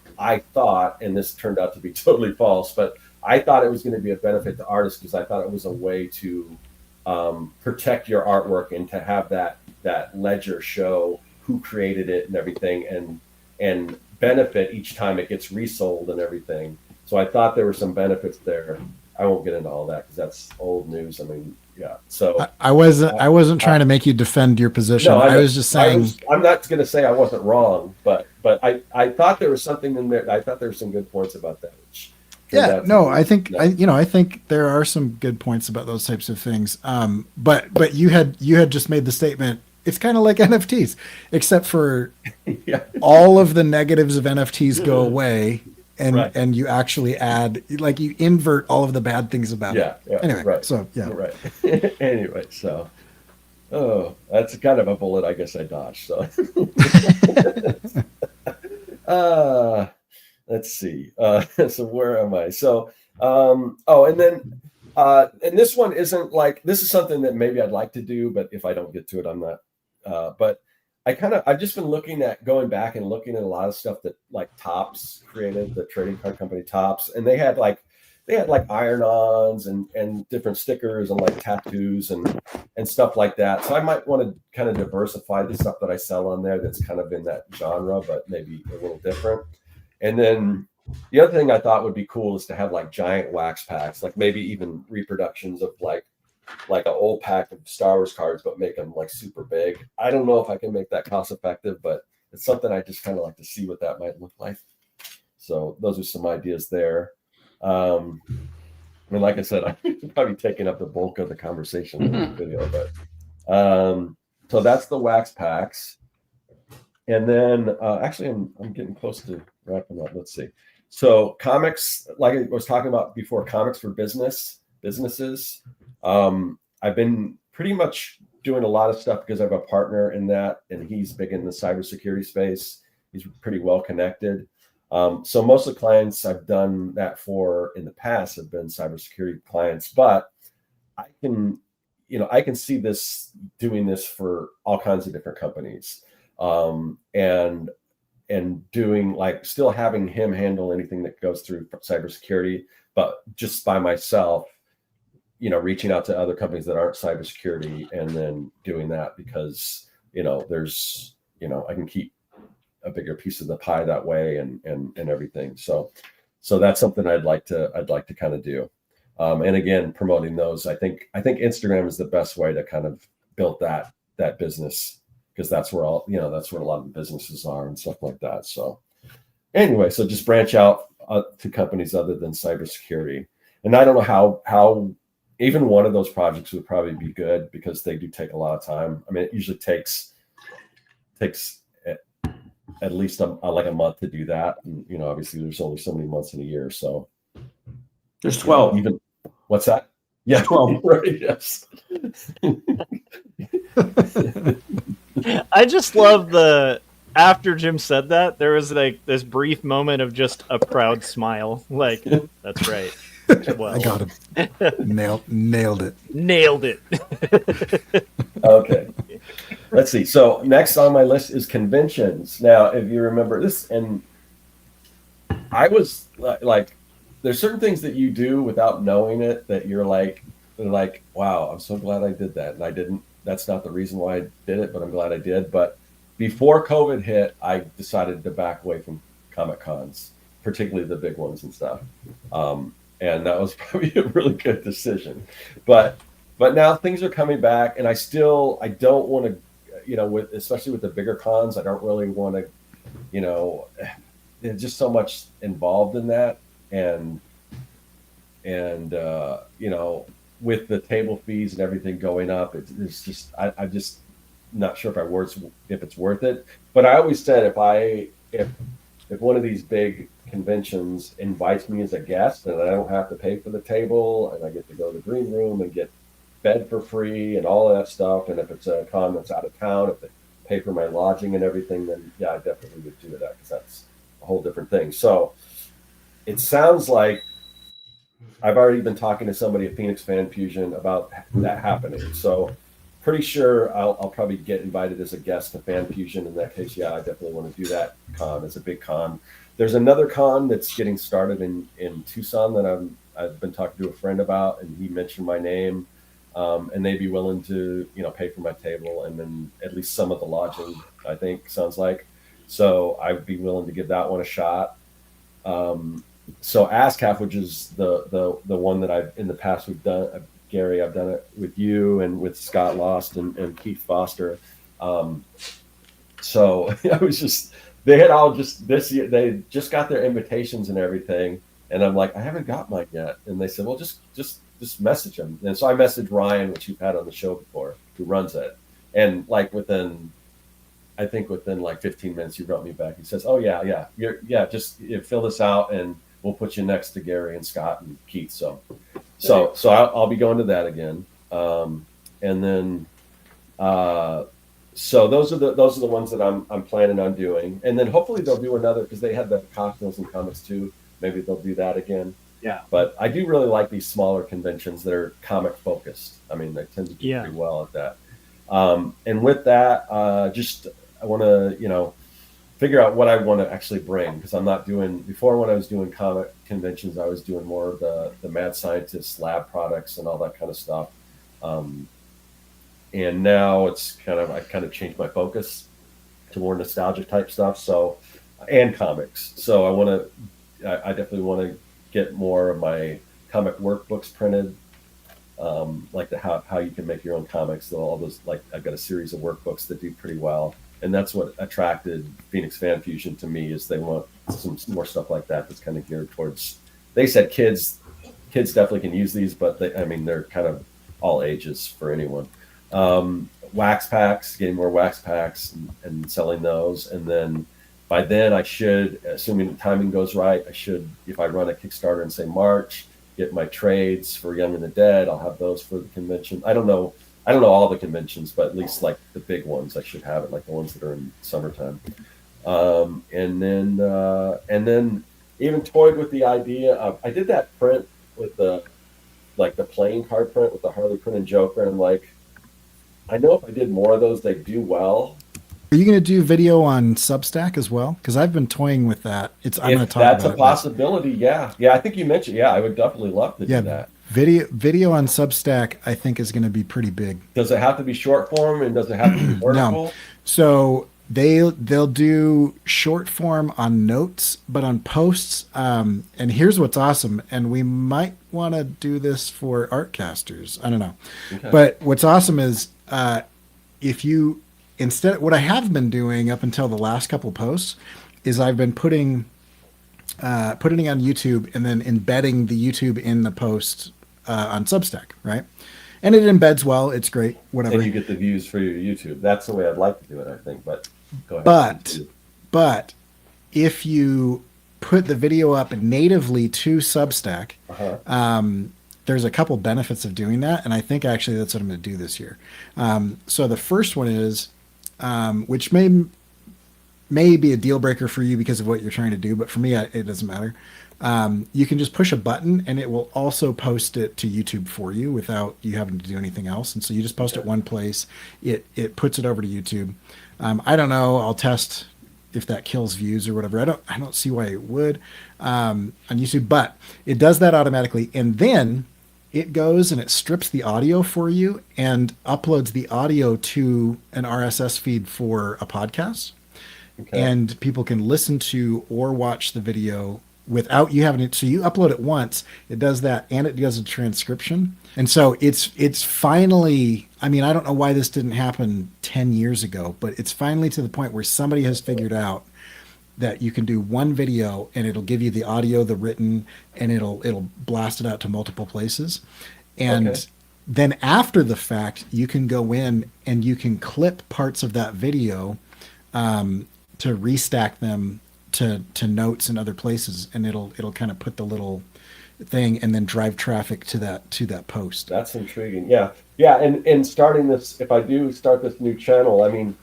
Speaker 2: thought, and this turned out to be totally false, but I thought it was going to be a benefit to artists, because I thought it was a way to protect your artwork and to have that ledger show who created it and everything, and benefit each time it gets resold and everything. So I thought there were some benefits there. I won't get into all that because that's old news. I mean, yeah. So
Speaker 1: I wasn't trying to make you defend your position. No, I was just saying.
Speaker 2: I'm not going to say I wasn't wrong, but I thought there was something in there. I thought there were some good points about that.
Speaker 1: I think there are some good points about those types of things. But you had just made the statement. It's kind of like NFTs, except for all of the negatives of NFTs go away. And you actually add, like, you invert all of the bad things about it. Yeah. Anyway,
Speaker 2: right.
Speaker 1: So yeah.
Speaker 2: Right. Anyway, so that's kind of a bullet I guess I dodged. So let's see. So where am I? So and then and this one isn't like, this is something that maybe I'd like to do, but if I don't get to it, I'm not. But I've just been going back and looking at a lot of stuff that like Topps created, the trading card company Topps, and they had like iron-ons and different stickers and like tattoos and stuff like that. So I might want to kind of diversify the stuff that I sell on there that's kind of in that genre, but maybe a little different. And then the other thing I thought would be cool is to have like giant wax packs, like maybe even reproductions of like an old pack of Star Wars cards, but make them like super big. I don't know if I can make that cost effective, but it's something I just kind of like to see what that might look like. So those are some ideas there. I mean, like I said, I'm probably taking up the bulk of the conversation in this video, but so that's the wax packs. And then actually I'm getting close to wrapping up. Let's see. So comics, like I was talking about before, comics for businesses. I've been pretty much doing a lot of stuff because I have a partner in that, and he's big in the cybersecurity space. He's pretty well connected. So most of the clients I've done that for in the past have been cybersecurity clients, but I can see doing this for all kinds of different companies, and doing like still having him handle anything that goes through cybersecurity, but just by myself, reaching out to other companies that aren't cybersecurity and then doing that, because, there's I can keep a bigger piece of the pie that way, and everything. So that's something I'd like to kind of do. And again, promoting those, I think Instagram is the best way to kind of build that business, because that's where that's where a lot of the businesses are and stuff like that. So anyway, so just branch out to companies other than cybersecurity. And I don't know how even one of those projects would probably be good, because they do take a lot of time. I mean, it usually takes at least like a month to do that. And, obviously there's only so many months in a year. So
Speaker 4: There's 12.
Speaker 2: Even what's that? Yeah,
Speaker 4: 12.
Speaker 2: Right, yes.
Speaker 3: I just love after Jim said that, there was like this brief moment of just a proud smile. Like, that's right. Well,
Speaker 1: I got him. Nailed it.
Speaker 3: Nailed it.
Speaker 2: Okay. Let's see. So next on my list is conventions. Now, if you remember this, and I was like, there's certain things that you do without knowing it that you're like, wow, I'm so glad I did that. And I didn't, that's not the reason why I did it, but I'm glad I did. But before COVID hit, I decided to back away from Comic Cons, particularly the big ones and stuff. And that was probably a really good decision. But now things are coming back, and I don't want to, especially with the bigger cons, I don't really want to, there's just so much involved in that. And with the table fees and everything going up, it's just, I'm just not sure if it's worth it. But I always said, if one of these big conventions invites me as a guest, and I don't have to pay for the table, and I get to go to the green room and get fed for free and all of that stuff, and if it's a con that's out of town, if they pay for my lodging and everything, then yeah, I definitely would do that, because that's a whole different thing. So it sounds like I've already been talking to somebody at Phoenix Fan Fusion about that happening. So pretty sure I'll probably get invited as a guest to Fan Fusion. In that case, yeah, I definitely want to do that con. It's a big con. There's another con that's getting started in Tucson that I've been talking to a friend about, and he mentioned my name, and they'd be willing to pay for my table and then at least some of the lodging, I think, sounds like. So I'd be willing to give that one a shot. So ASCAP, which is the one that I've in the past we've done, Gary, I've done it with you and with Scott Lost and Keith Foster. So I was just, they had all just this year, they just got their invitations and everything. And I'm like, I haven't got mine yet. And they said, well, just message them. And so I messaged Ryan, which you've had on the show before, who runs it. And like within like 15 minutes, he wrote me back. He says, oh yeah, just fill this out and we'll put you next to Gary and Scott and Keith. So I'll be going to that again. And then, so those are the ones that I'm planning on doing. And then hopefully they'll do another, because they had the cocktails and comics too. Maybe they'll do that again.
Speaker 5: Yeah.
Speaker 2: But I do really like these smaller conventions that are comic focused. I mean, they tend to do pretty well at that. And with that, I want to, figure out what I want to actually bring, because I'm not doing, before when I was doing comic conventions, I was doing more of the mad scientist lab products and all that kind of stuff. And now it's I kind of changed my focus to more nostalgia type stuff. So, and comics. So I definitely want to get more of my comic workbooks printed. Like how you can make your own comics. So all those, like I've got a series of workbooks that do pretty well. And that's what attracted Phoenix Fan Fusion to me, is they want some more stuff like that that's kind of geared towards, they said kids definitely can use these, but they're kind of all ages for anyone. Wax packs, getting more wax packs and selling those. And then by then I should, assuming the timing goes right, if I run a Kickstarter in say March, get my trades for Young and the Dead. I'll have those for the convention. I don't know all the conventions, but at least like the big ones, I should have it, like the ones that are in summertime. And then even toyed with the idea of, I did that print with the playing card print with the Harley Quinn and Joker. And I'm like, I know if I did more of those, they'd do well.
Speaker 1: Are you going to do video on Substack as well? Because I've been toying with that. I'm going to talk about it.
Speaker 2: That's a possibility. Yeah. I think you mentioned. Yeah, I would definitely love to do that.
Speaker 1: Video on Substack, I think, is going to be pretty big.
Speaker 2: Does it have to be short form, and does it have to be vertical?
Speaker 1: No. So they'll do short form on notes, but on posts. And here's what's awesome, and we might want to do this for Artcasters. I don't know,
Speaker 2: Okay.
Speaker 1: but what's awesome is if you instead what I have been doing up until the last couple posts is I've been putting it on YouTube and then embedding the YouTube in the post on Substack, right? And it embeds well. It's great. Whatever.
Speaker 2: And you get the views for your YouTube. That's the way I'd like to do it, I think. But go ahead.
Speaker 1: But if you put the video up natively to Substack, there's a couple benefits of doing that, and I think actually that's what I'm going to do this year. So the first one is, which may be a deal breaker for you because of what you're trying to do, but for me, it doesn't matter. You can just push a button and it will also post it to YouTube for you without you having to do anything else. And so you just post it one place, it puts it over to YouTube. I don't know. I'll test if that kills views or whatever. I don't see why it would on YouTube, but it does that automatically. And then it goes and it strips the audio for you and uploads the audio to an RSS feed for a podcast.
Speaker 2: Okay.
Speaker 1: And people can listen to or watch the video without you having it. So you upload it once, it does that, and it does a transcription. And so it's finally, I mean, I don't know why this didn't happen 10 years ago, but it's finally to the point where somebody has figured out that you can do one video and it'll give you the audio, the written, and it'll blast it out to multiple places. And
Speaker 2: Okay.
Speaker 1: then after the fact, you can go in and you can clip parts of that video to restack them to notes and other places, and it'll kind of put the little thing and then drive traffic to that post.
Speaker 2: That's intriguing. Yeah. And starting this, if I do start this new channel, I mean,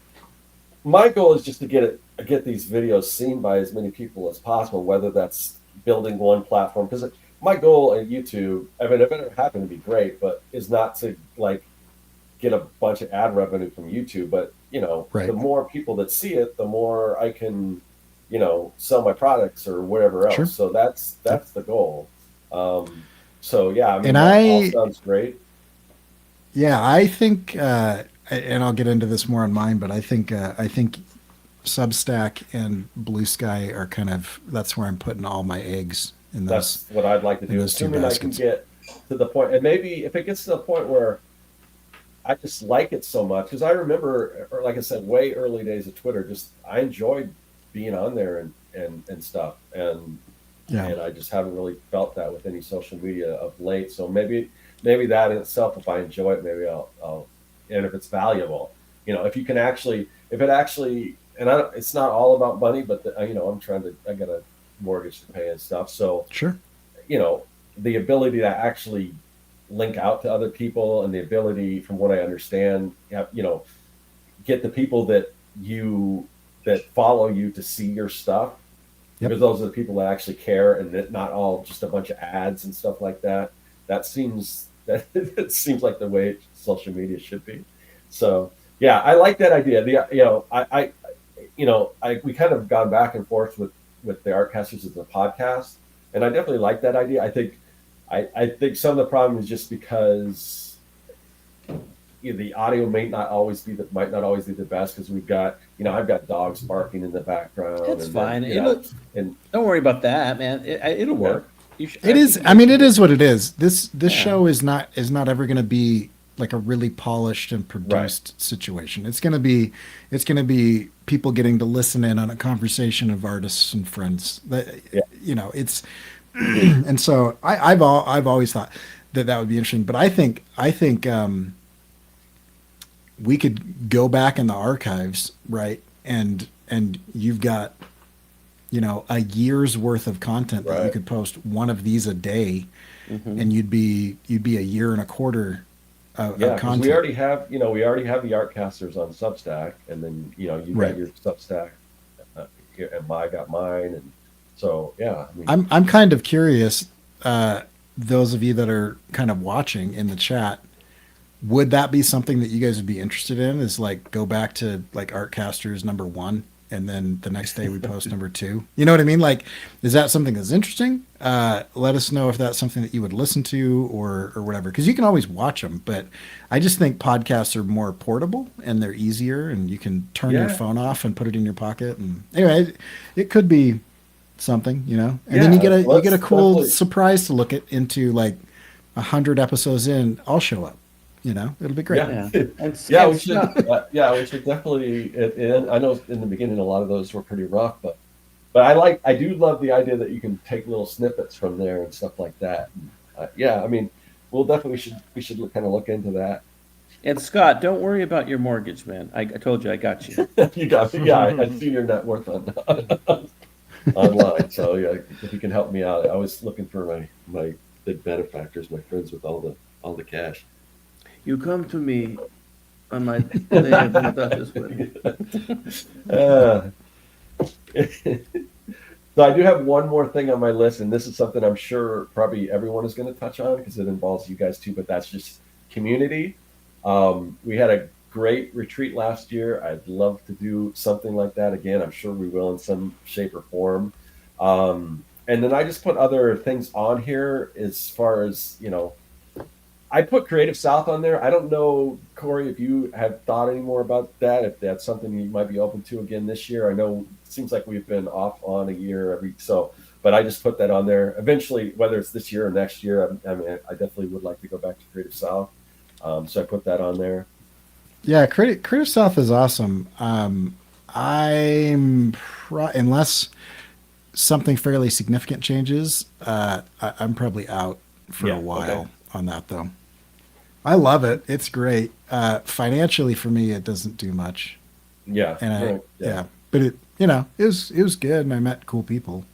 Speaker 2: my goal is just to get these videos seen by as many people as possible, whether that's building one platform. Because my goal at YouTube, I mean, if it happened to be great, but is not to like get a bunch of ad revenue from YouTube. But
Speaker 1: Right.
Speaker 2: the more people that see it, the more I can, sell my products or whatever else.
Speaker 1: Sure.
Speaker 2: So that's the goal. So yeah, I mean,
Speaker 1: And
Speaker 2: that
Speaker 1: I-
Speaker 2: all sounds great.
Speaker 1: Yeah, I think, and I'll get into this more on mine, but I think Substack and Blue Sky are that's where I'm putting all my eggs in those.
Speaker 2: That's what I'd like to
Speaker 1: in
Speaker 2: do.
Speaker 1: those two
Speaker 2: Assuming I can
Speaker 1: baskets.
Speaker 2: get to the point, and maybe if it gets to the point where I just like it so much, because I remember, or like I said, way early days of Twitter, just I enjoyed being on there and stuff, and I just haven't really felt that with any social media of late. So maybe that in itself, if I enjoy it, maybe I'll and if it's valuable, if you can actually, if it actually, and it's not all about money, but I got a mortgage to pay and stuff, so
Speaker 1: Sure.
Speaker 2: the ability to actually link out to other people, and the ability, from what I understand, get the people that follow you to see your stuff,
Speaker 1: Yep.
Speaker 2: because those are the people that actually care, and that not all just a bunch of ads and stuff like that. It seems like the way social media should be. So yeah, I like that idea. We kind of gone back and forth with the Artcasters as a podcast, and I definitely like that idea. I think some of the problem is just because the audio might not always be the best, because we've got I've got dogs barking in the background.
Speaker 4: It's
Speaker 2: and
Speaker 4: fine.
Speaker 2: and
Speaker 4: Don't worry about that, man. It'll work.
Speaker 1: It is. I mean, it is what it is. This show is not ever going to be like a really polished and produced situation. It's going to be people getting to listen in on a conversation of artists and friends. It's and so I've always thought that would be interesting. But I think we could go back in the archives, right? And you've got a year's worth of content that you could post one of these a day, and you'd be a year and a quarter of content.
Speaker 2: We already have the Artcasters on Substack, and then you got your Substack, and I got mine, and so yeah.
Speaker 1: I'm kind of curious. Those of you that are kind of watching in the chat, would that be something that you guys would be interested in? Is like go back to like Artcasters #1 and then the next day we post number 2. You know what I mean? Like, is that something that's interesting? Let us know if that's something that you would listen to or whatever, because you can always watch them. But I just think podcasts are more portable and they're easier, and you can turn your phone off and put it in your pocket. And anyway, it could be something, you know. And then you get a cool surprise to look into, like 100 episodes in. I'll show up. You know, it'll be great.
Speaker 2: We should definitely. And I know in the beginning a lot of those were pretty rough, but I do love the idea that you can take little snippets from there and stuff like that. I mean, we should kind of look into that.
Speaker 4: And Scott, don't worry about your mortgage, man. I told you I got you.
Speaker 2: You got me. Yeah, I see your net worth on online. So yeah, if you can help me out, I was looking for my big benefactors, my friends with all the cash.
Speaker 4: You come to me on my day of my daughter's wedding.
Speaker 2: So I do have one more thing on my list, and this is something I'm sure probably everyone is going to touch on because it involves you guys too, but that's just community. We had a great retreat last year. I'd love to do something like that again. I'm sure we will in some shape or form. And then I just put other things on here as far as, you know, I put Creative South on there. I don't know, Corey, if you have thought any more about that, if that's something you might be open to again this year. I know it seems like we've been off on a year but I just put that on there. Eventually, whether it's this year or next year, I mean, I definitely would like to go back to Creative South. So I put that on there.
Speaker 1: Yeah, Creative South is awesome. Unless something fairly significant changes, I'm probably out for a while on that, though. I love it. It's great. Financially, for me, it doesn't do much.
Speaker 2: Yeah.
Speaker 1: And but it, you know, it was good, and I met cool people.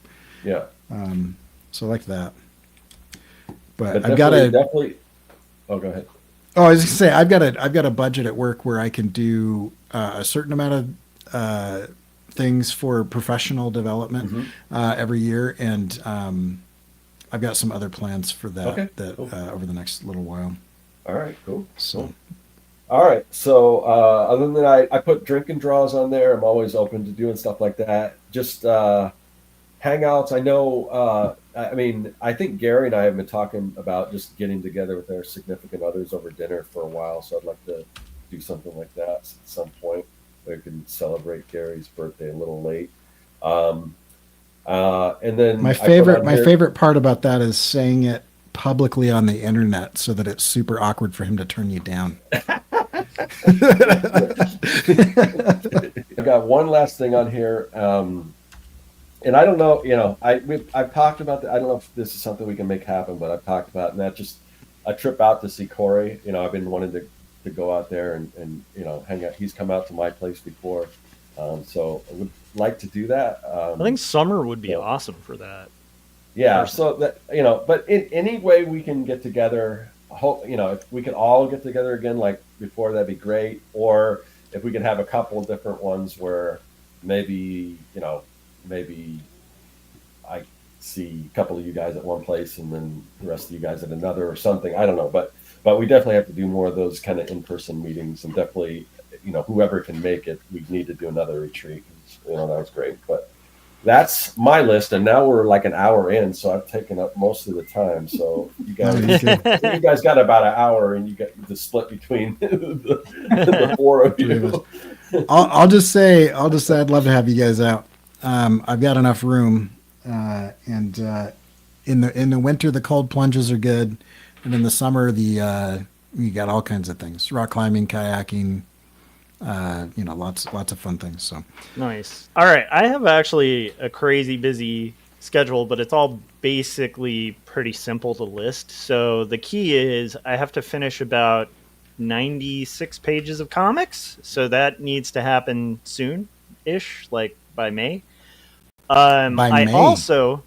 Speaker 2: Yeah.
Speaker 1: So I like that. But I've got to
Speaker 2: definitely. Oh, go ahead.
Speaker 1: Oh, I was just gonna say I've got a budget at work where I can do a certain amount of things for professional development every year, and I've got some other plans for that cool. Over the next little while.
Speaker 2: All right, cool.
Speaker 1: So,
Speaker 2: cool. All right. So other than that, I put drink and draws on there. I'm always open to doing stuff like that. Just hangouts. I know. I mean, I think Gary and I have been talking about just getting together with our significant others over dinner for a while. So I'd like to do something like that at some point. We can celebrate Gary's birthday a little late. And then
Speaker 1: my favorite part about that is saying it publicly on the internet so that it's super awkward for him to turn you down.
Speaker 2: I got one last thing on here. And I don't know, you know, I've talked about that. I don't know if this is something we can make happen, but I've talked about, and that just a trip out to see Corey. You know, I've been wanting to go out there and you know, hang out. He's come out to my place before. So I would like to do that.
Speaker 3: I think summer would be awesome for that.
Speaker 2: Yeah. So that, you know, but in any way we can get together, hope, you know, if we could all get together again, like before, that'd be great. Or if we could have a couple of different ones where maybe I see a couple of you guys at one place and then the rest of you guys at another or something. I don't know, but we definitely have to do more of those kind of in-person meetings, and definitely, you know, whoever can make it, we need to do another retreat. You know, that was great, but that's my list. And now we're like an hour in, so I've taken up most of the time. So you guys got about an hour, and you got the split between the four of you.
Speaker 1: I'll just say I'd love to have you guys out. I've got enough room, and in the winter the cold plunges are good, and in the summer you got all kinds of things: rock climbing, kayaking, you know, lots of fun things. So
Speaker 3: nice. All right, I have actually a crazy busy schedule, but it's all basically pretty simple to list. So the key is I have to finish about 96 pages of comics, so that needs to happen soon-ish, like by May. Also,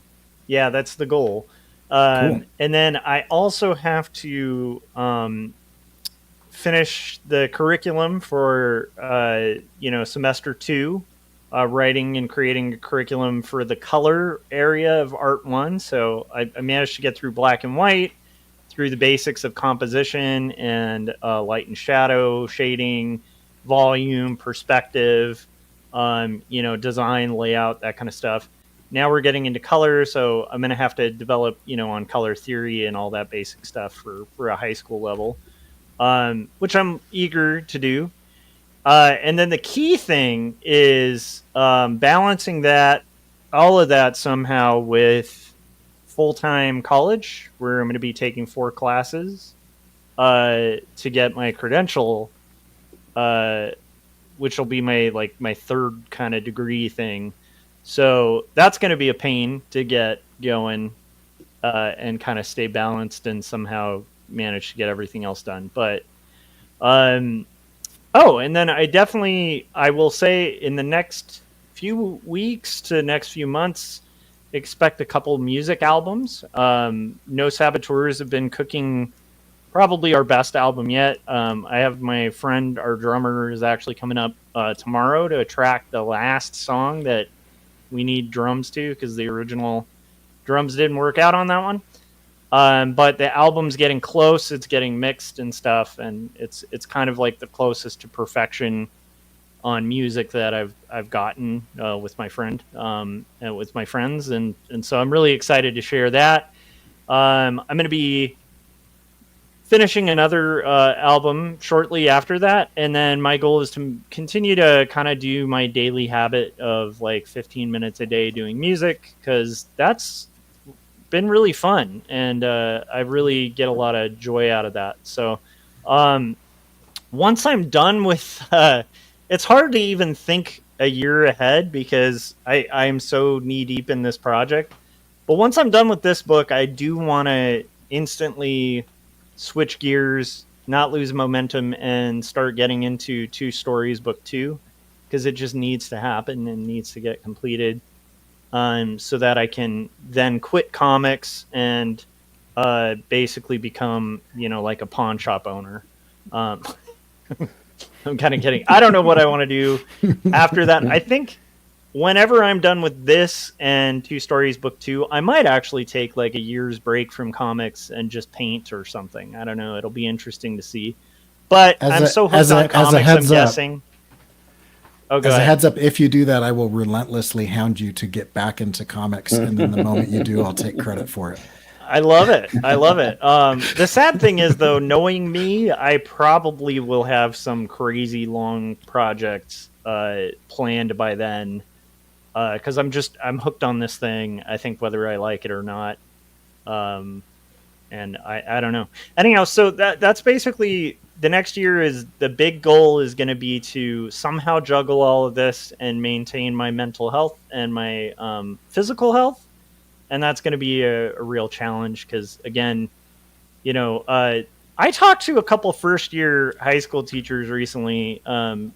Speaker 3: yeah, that's the goal. Cool. And then I also have to finish the curriculum for semester 2, writing and creating a curriculum for the color area of Art 1. So I managed to get through black and white, through the basics of composition and light and shadow, shading, volume, perspective. design, layout, that kind of stuff. Now we're getting into color, so I'm going to have to develop, on color theory and all that basic stuff for a high school level, which I'm eager to do. And then the key thing is balancing all of that somehow with full-time college, where I'm going to be taking 4 classes to get my credential, which will be my third kind of degree thing. So that's going to be a pain to get going and kind of stay balanced and somehow manage to get everything else done. But and then I will say in the next few weeks to next few months, expect a couple music albums. No Saboteurs have been cooking probably our best album yet. I have my friend, our drummer, is actually coming up tomorrow to track the last song that we need drums to, because the original drums didn't work out on that one. But the album's getting close. It's getting mixed and stuff, and it's kind of like the closest to perfection on music that I've gotten with my friend and with my friends, and so I'm really excited to share that. I'm going to be finishing another album shortly after that, and then my goal is to continue to kind of do my daily habit of like 15 minutes a day doing music, because that's been really fun, and I really get a lot of joy out of that. So once I'm done with it's hard to even think a year ahead, because I'm so knee deep in this project. But once I'm done with this book, I do want to instantly switch gears, not lose momentum, and start getting into 2 Stories book 2, because it just needs to happen and needs to get completed, so that I can then quit comics and basically become like a pawn shop owner. I'm kind of kidding. I don't know what I want to do after that. I think whenever I'm done with this and 2 Stories book 2, I might actually take like a year's break from comics and just paint or something. I don't know. It'll be interesting to see. But I'm so hooked on comics, I'm guessing. Oh, go
Speaker 1: ahead.
Speaker 3: As a
Speaker 1: heads up, if you do that, I will relentlessly hound you to get back into comics, and then the moment you do, I'll take credit for it.
Speaker 3: I love it. The sad thing is, though, knowing me, I probably will have some crazy long projects planned by then, because I'm hooked on this thing, I think, whether I like it or not. And I don't know. Anyhow, so that's basically the next year. Is the big goal is going to be to somehow juggle all of this and maintain my mental health and my physical health. And that's going to be a real challenge, because, again, I talked to a couple first-year high school teachers recently,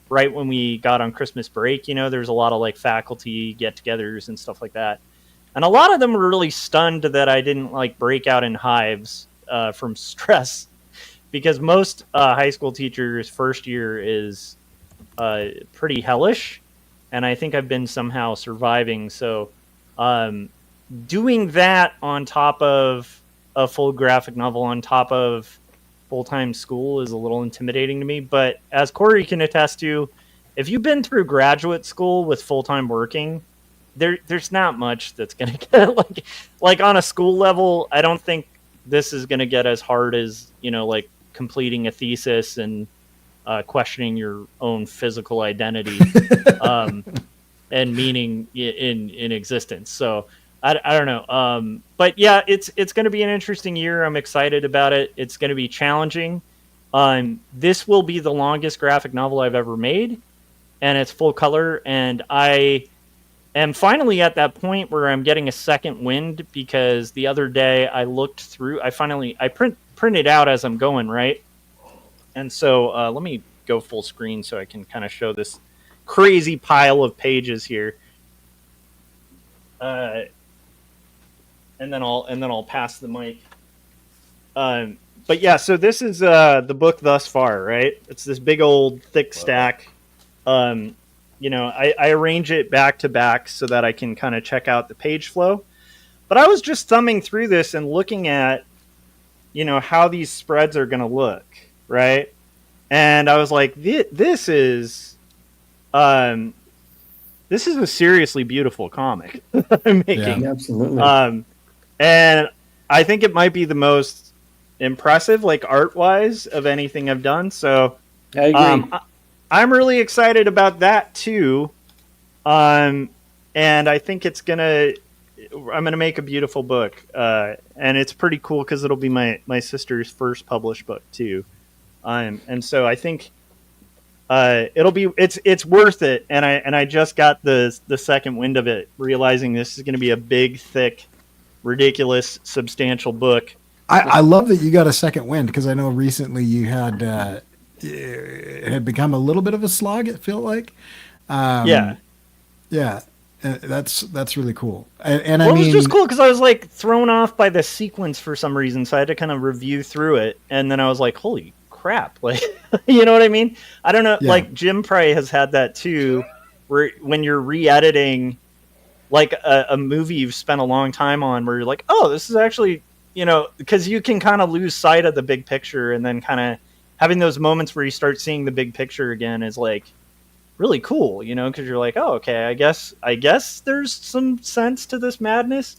Speaker 3: right when we got on Christmas break. There's a lot of, like, faculty get-togethers and stuff like that. And a lot of them were really stunned that I didn't, like, break out in hives from stress, because most high school teachers' first year is pretty hellish, and I think I've been somehow surviving. So doing that on top of a full graphic novel, on top of full-time school, is a little intimidating to me. But as Corey can attest to, if you've been through graduate school with full-time working, there's not much that's going to get like on a school level. I don't think this is going to get as hard as, like completing a thesis and questioning your own physical identity and meaning in existence. So I don't know. But yeah, it's going to be an interesting year. I'm excited about it. It's going to be challenging. This will be the longest graphic novel I've ever made, and it's full color. And I am finally at that point where I'm getting a second wind, because the other day I looked through, I print it out as I'm going, right? And so let me go full screen so I can kind of show this crazy pile of pages here. And then I'll pass the mic. But yeah, so this is the book thus far, right? It's this big old thick stack. I arrange it back to back so that I can kind of check out the page flow. But I was just thumbing through this and looking at, how these spreads are going to look, right? And I was like, this is this is a seriously beautiful comic that I'm making.
Speaker 4: Yeah, absolutely.
Speaker 3: And I think it might be the most impressive, like art wise, of anything I've done. So
Speaker 4: I agree.
Speaker 3: I'm really excited about that too. And I think I'm gonna make a beautiful book. And it's pretty cool because it'll be my sister's first published book too. And so I think it's worth it. And I just got the second wind of it, realizing this is going to be a big, thick, ridiculous, substantial book.
Speaker 1: I love that you got a second wind, because I know recently you had it had become a little bit of a slog. It felt like,
Speaker 3: Yeah.
Speaker 1: yeah, that's really cool. And
Speaker 3: Well,
Speaker 1: I
Speaker 3: it was
Speaker 1: mean,
Speaker 3: just cool because I was like thrown off by the sequence for some reason, so I had to kind of review through it, and then I was like, "Holy crap!" Like, you know what I mean? I don't know.
Speaker 1: Yeah.
Speaker 3: Like Jim probably has had that too, where when you're re-editing like a movie you've spent a long time on, where you're like, "Oh, this is actually," because you can kind of lose sight of the big picture, and then kind of having those moments where you start seeing the big picture again is like really cool, because you're like, oh, okay, I guess there's some sense to this madness.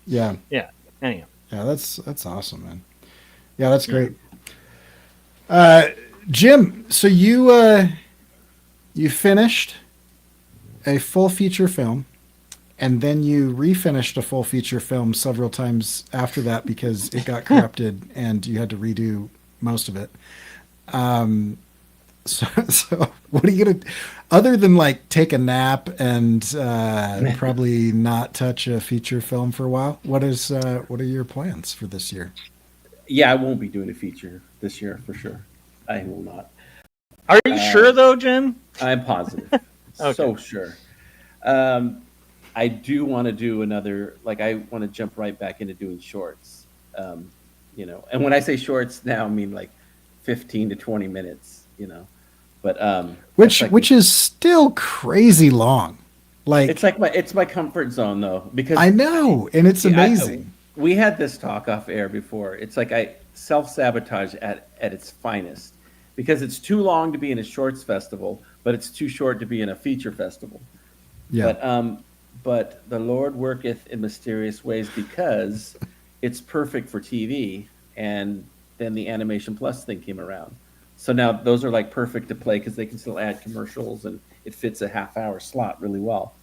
Speaker 1: yeah,
Speaker 3: Yeah. Anyhow.
Speaker 1: yeah, that's awesome, man. Yeah, that's great. Jim, so you finished a full feature film, and then you refinished a full feature film several times after that because it got corrupted and you had to redo most of it. So what are you gonna, other than like take a nap and probably not touch a feature film for a while? What are your plans for this year?
Speaker 4: Yeah, I won't be doing a feature this year for sure. I will not.
Speaker 3: Are you sure though, Jim?
Speaker 4: I'm positive.
Speaker 3: Okay.
Speaker 4: So sure. I do want to do another, like, I want to jump right back into doing shorts. And when I say shorts now, I mean like 15 to 20 minutes, but
Speaker 1: Which is still crazy long. Like,
Speaker 4: it's my comfort zone though, because
Speaker 1: I know, and it's amazing.
Speaker 4: We had this talk off air before. It's like I self-sabotage at its finest, because it's too long to be in a shorts festival, but it's too short to be in a feature festival.
Speaker 1: Yeah.
Speaker 4: But the Lord worketh in mysterious ways, because it's perfect for TV. And then the Animation Plus thing came around. So now those are like perfect to play because they can still add commercials and it fits a half-hour slot really well.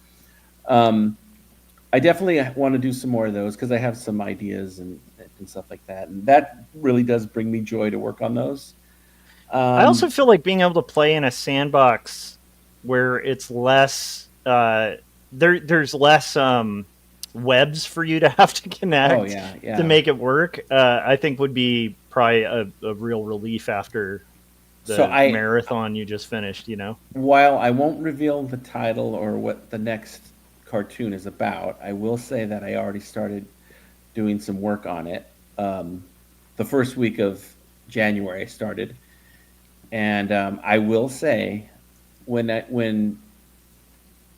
Speaker 4: I definitely want to do some more of those because I have some ideas and stuff like that. And that really does bring me joy to work on those.
Speaker 3: I also feel like being able to play in a sandbox where it's less there's less webs for you to have to connect to make it work. I think would be probably a real relief after the marathon you just finished.
Speaker 4: While I won't reveal the title or what the next cartoon is about, I will say that I already started doing some work on it. The first week of January I started, and I will say when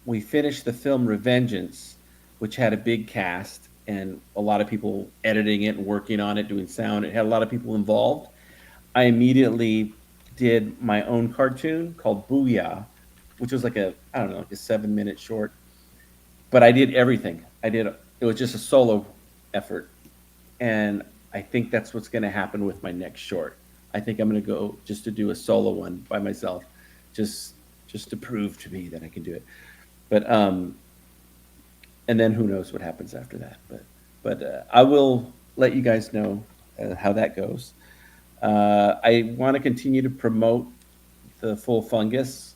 Speaker 4: we finished the film Revengeance, which had a big cast and a lot of people editing it and working on it, doing sound, it had a lot of people involved. I immediately did my own cartoon called Booyah, which was like a 7-minute short. But I did everything. It was just a solo effort. And I think that's what's going to happen with my next short. I think I'm going to go just to do a solo one by myself, just to prove to me that I can do it. But and then who knows what happens after that. But I will let you guys know how that goes. I want to continue to promote the Full Fungus.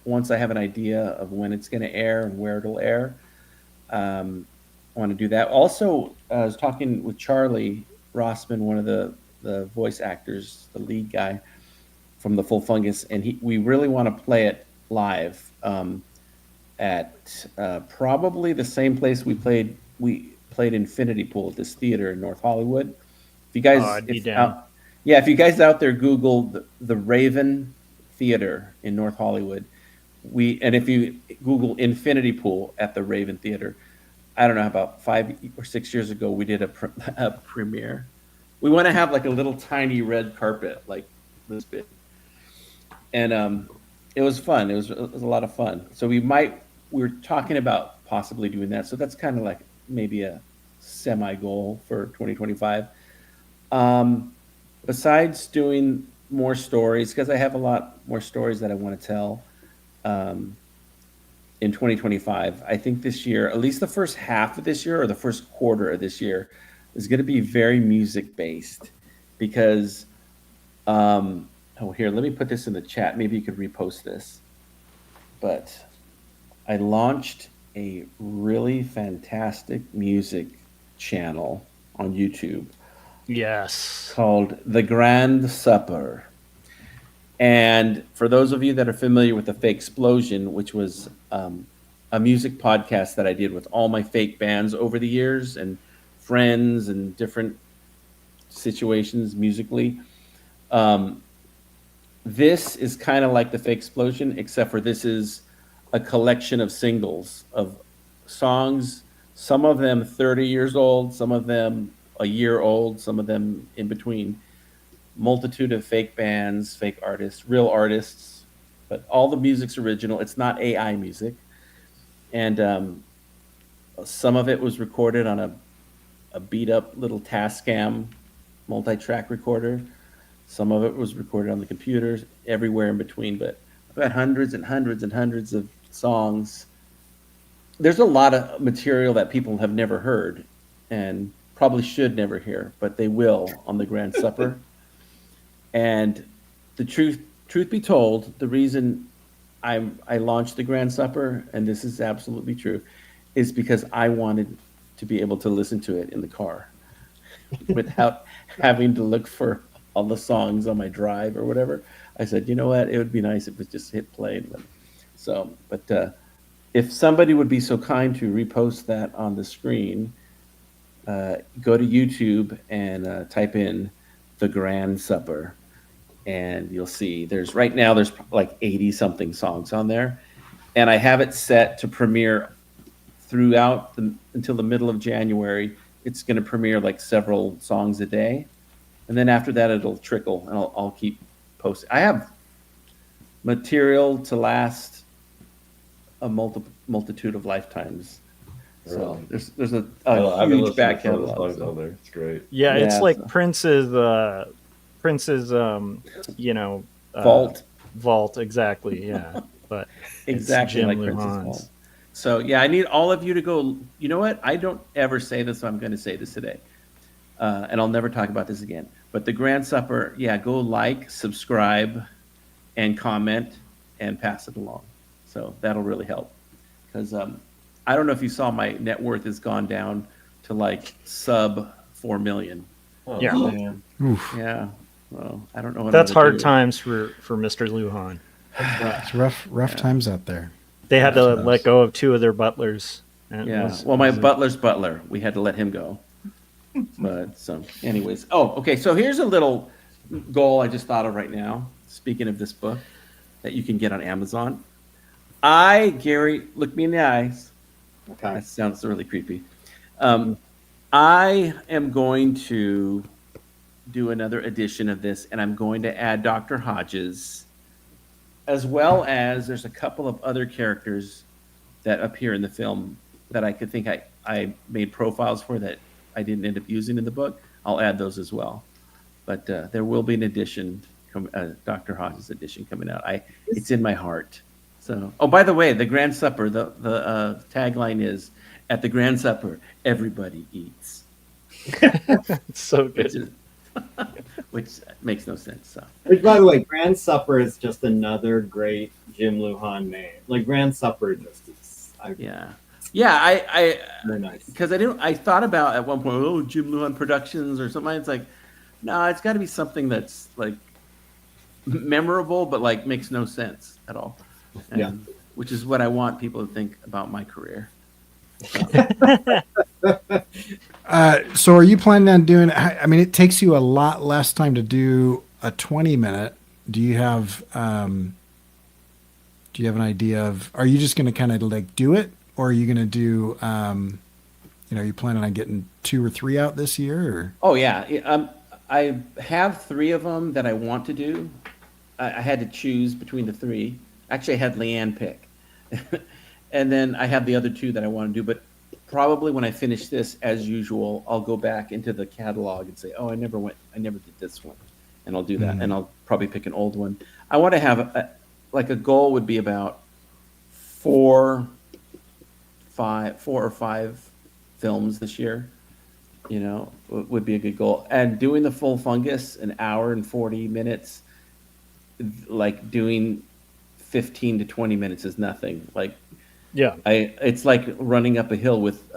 Speaker 4: Once I have an idea of when it's going to air and where it'll air, I want to do that. Also, I was talking with Charlie Rossman, one of the voice actors, the lead guy from the Full Fungus, and we really want to play it live at probably the same place we played Infinity Pool at this theater in North Hollywood. If you guys, if you guys out there Google the Raven Theater in North Hollywood, and if you Google Infinity Pool at the Raven Theater, I don't know, about 5 or 6 years ago, we did a premiere. We want to have like a little tiny red carpet, like this big, and It was fun. It was a lot of fun. So we were talking about possibly doing that. So that's kind of like maybe a semi goal for 2025. Um, Besides doing more stories, because I have a lot more stories that I want to tell um, in 2025. I think this year, at least the first half of this year or the first quarter of this year, is going to be very music based because, oh, here, let me put this in the chat. Maybe you could repost this. But I launched a really fantastic music channel on YouTube
Speaker 3: Yes.
Speaker 4: called The Grand Supper. And for those of you that are familiar with the Fake Explosion, which was a music podcast that I did with all my fake bands over the years and friends and different situations musically, this is kind of like the Fake Explosion, except for this is a collection of singles of songs, some of them 30 years old, some of them a year old, some of them in between. Multitude of fake bands, fake artists, real artists, but all the music's original. It's not AI music. And some of it was recorded on a beat up little Tascam multi-track recorder. Some of it was recorded on the computers, everywhere in between. But I've got hundreds and hundreds and hundreds of songs. There's a lot of material that people have never heard and probably should never hear, but they will on the Grand Supper. And the truth be told, the reason I launched the Grand Supper, and this is absolutely true, is because I wanted to be able to listen to it in the car without having to look for all the songs on my drive or whatever. I said, you know what? It would be nice if it just hit play. So, but if somebody would be so kind to repost that on the screen, go to YouTube and type in The Grand Supper. And you'll see there's like 80 something songs on there. And I have it set to premiere until the middle of January. It's going to premiere like several songs a day. And then after that, it'll trickle and I'll keep posting. I have material to last a multitude of lifetimes. So
Speaker 2: Really?
Speaker 4: there's a
Speaker 2: I've been
Speaker 4: huge
Speaker 2: listening
Speaker 4: back
Speaker 2: to some of the
Speaker 4: catalog.
Speaker 2: songs on there. It's great.
Speaker 3: Yeah, it's
Speaker 4: Yeah,
Speaker 3: like
Speaker 4: so-
Speaker 3: Prince's vault, exactly. Yeah, but
Speaker 4: Exactly
Speaker 3: Jim
Speaker 4: like Prince's
Speaker 3: Lujan's.
Speaker 4: Vault. So yeah, I need all of you to go. You know what? I don't ever say this, so I'm going to say this today, and I'll never talk about this again. But the Grand Supper, yeah, go like, subscribe, and comment, and pass it along. So that'll really help. Because I don't know if you saw my net worth has gone down to like sub 4 million.
Speaker 2: Oh,
Speaker 3: Yeah.
Speaker 2: man.
Speaker 1: Oof.
Speaker 4: Yeah. Well, I don't know what
Speaker 3: That's
Speaker 4: I'm gonna
Speaker 3: hard
Speaker 4: do.
Speaker 3: times for Mr. Lujan.
Speaker 1: It's rough times out there.
Speaker 3: They had to
Speaker 1: Yes.
Speaker 3: let go of 2 of their butlers. And it
Speaker 4: Yeah.
Speaker 3: was-
Speaker 4: Well, my
Speaker 3: it was a-
Speaker 4: butler's butler. We had to let him go. But so, anyways. Oh, okay. So here's a little goal I just thought of right now. Speaking of this book that you can get on Amazon. Gary, look me in the eyes.
Speaker 5: Okay.
Speaker 4: That sounds really creepy. I am going to do another edition of this, and I'm going to add Dr. Hodges, as well as there's a couple of other characters that appear in the film that I could think I made profiles for that I didn't end up using in the book. I'll add those as well. But there will be an edition, Dr. Hodges edition coming out. It's in my heart. So, oh, by the way, the Grand Supper, the tagline is, at the Grand Supper, everybody eats,
Speaker 3: It's so
Speaker 4: which,
Speaker 3: good.
Speaker 4: is, which makes no sense. So,
Speaker 5: Which, by the way, Grand Supper is just another great Jim Lujan name. Like Grand Supper just is
Speaker 4: yeah. I
Speaker 5: very nice.
Speaker 4: because I thought about at one point, oh, Jim Lujan Productions or something. It's like, no, it's got to be something that's like memorable, but like makes no sense at all. And,
Speaker 5: Yeah.
Speaker 4: Which is what I want people to think about my career.
Speaker 1: So are you planning on doing, I mean, it takes you a lot less time to do a 20-minute. Do you have an idea of, are you just going to kind of like do it, or are you going to do, are you planning on getting 2 or 3 out this year? Or?
Speaker 4: Oh yeah, I have 3 of them that I want to do. I had to choose between the 3. Actually, I had Leanne pick. And then I have the other two that I want to do. But probably when I finish this, as usual, I'll go back into the catalog and say, oh, I never did this one. And I'll do that. And I'll probably pick an old one. I want to have a goal would be about 4 or 5 films this year, would be a good goal. And doing the full fungus, an hour and 40 minutes, like doing 15 to 20 minutes is nothing. Like,
Speaker 3: Yeah.
Speaker 4: It's like running up a hill with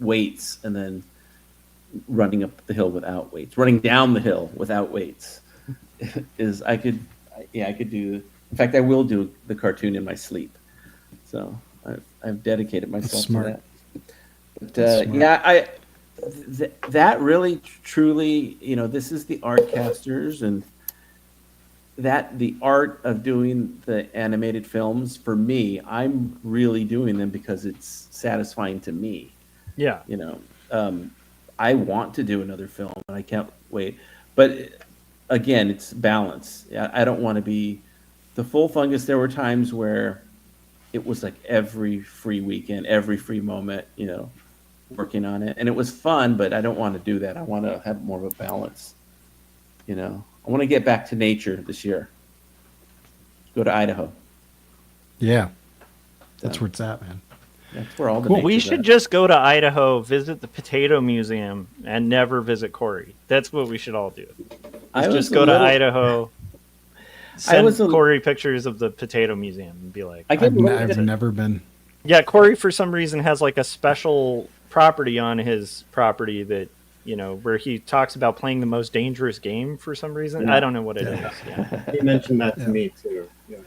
Speaker 4: weights and then running up the hill without weights. Running down the hill without weights I could do. In fact, I will do the cartoon in my sleep. So I've dedicated myself to that. But that really truly, this is the Artcasters, and that the art of doing the animated films, for me, I'm really doing them because it's satisfying to me.
Speaker 3: Yeah.
Speaker 4: I want to do another film and I can't wait. But again, it's balance. I don't want to be the full fungus. There were times where it was like every free weekend, every free moment, working on it. And it was fun, but I don't want to do that. I want to have more of a balance. I want to get back to nature this year. Go to Idaho.
Speaker 1: Yeah. That's where it's at, man.
Speaker 4: That's where all the
Speaker 3: We should just go to Idaho, visit the Potato Museum, and never visit Corey. That's what we should all do. Just go to Idaho, send Corey pictures of the Potato Museum, and be like,
Speaker 1: I've never been.
Speaker 3: Yeah, Corey, for some reason, has like a special property on his property that, where he talks about playing the most dangerous game for some reason. Yeah. I don't know what it is. Yeah.
Speaker 5: He mentioned that to me too. Yeah.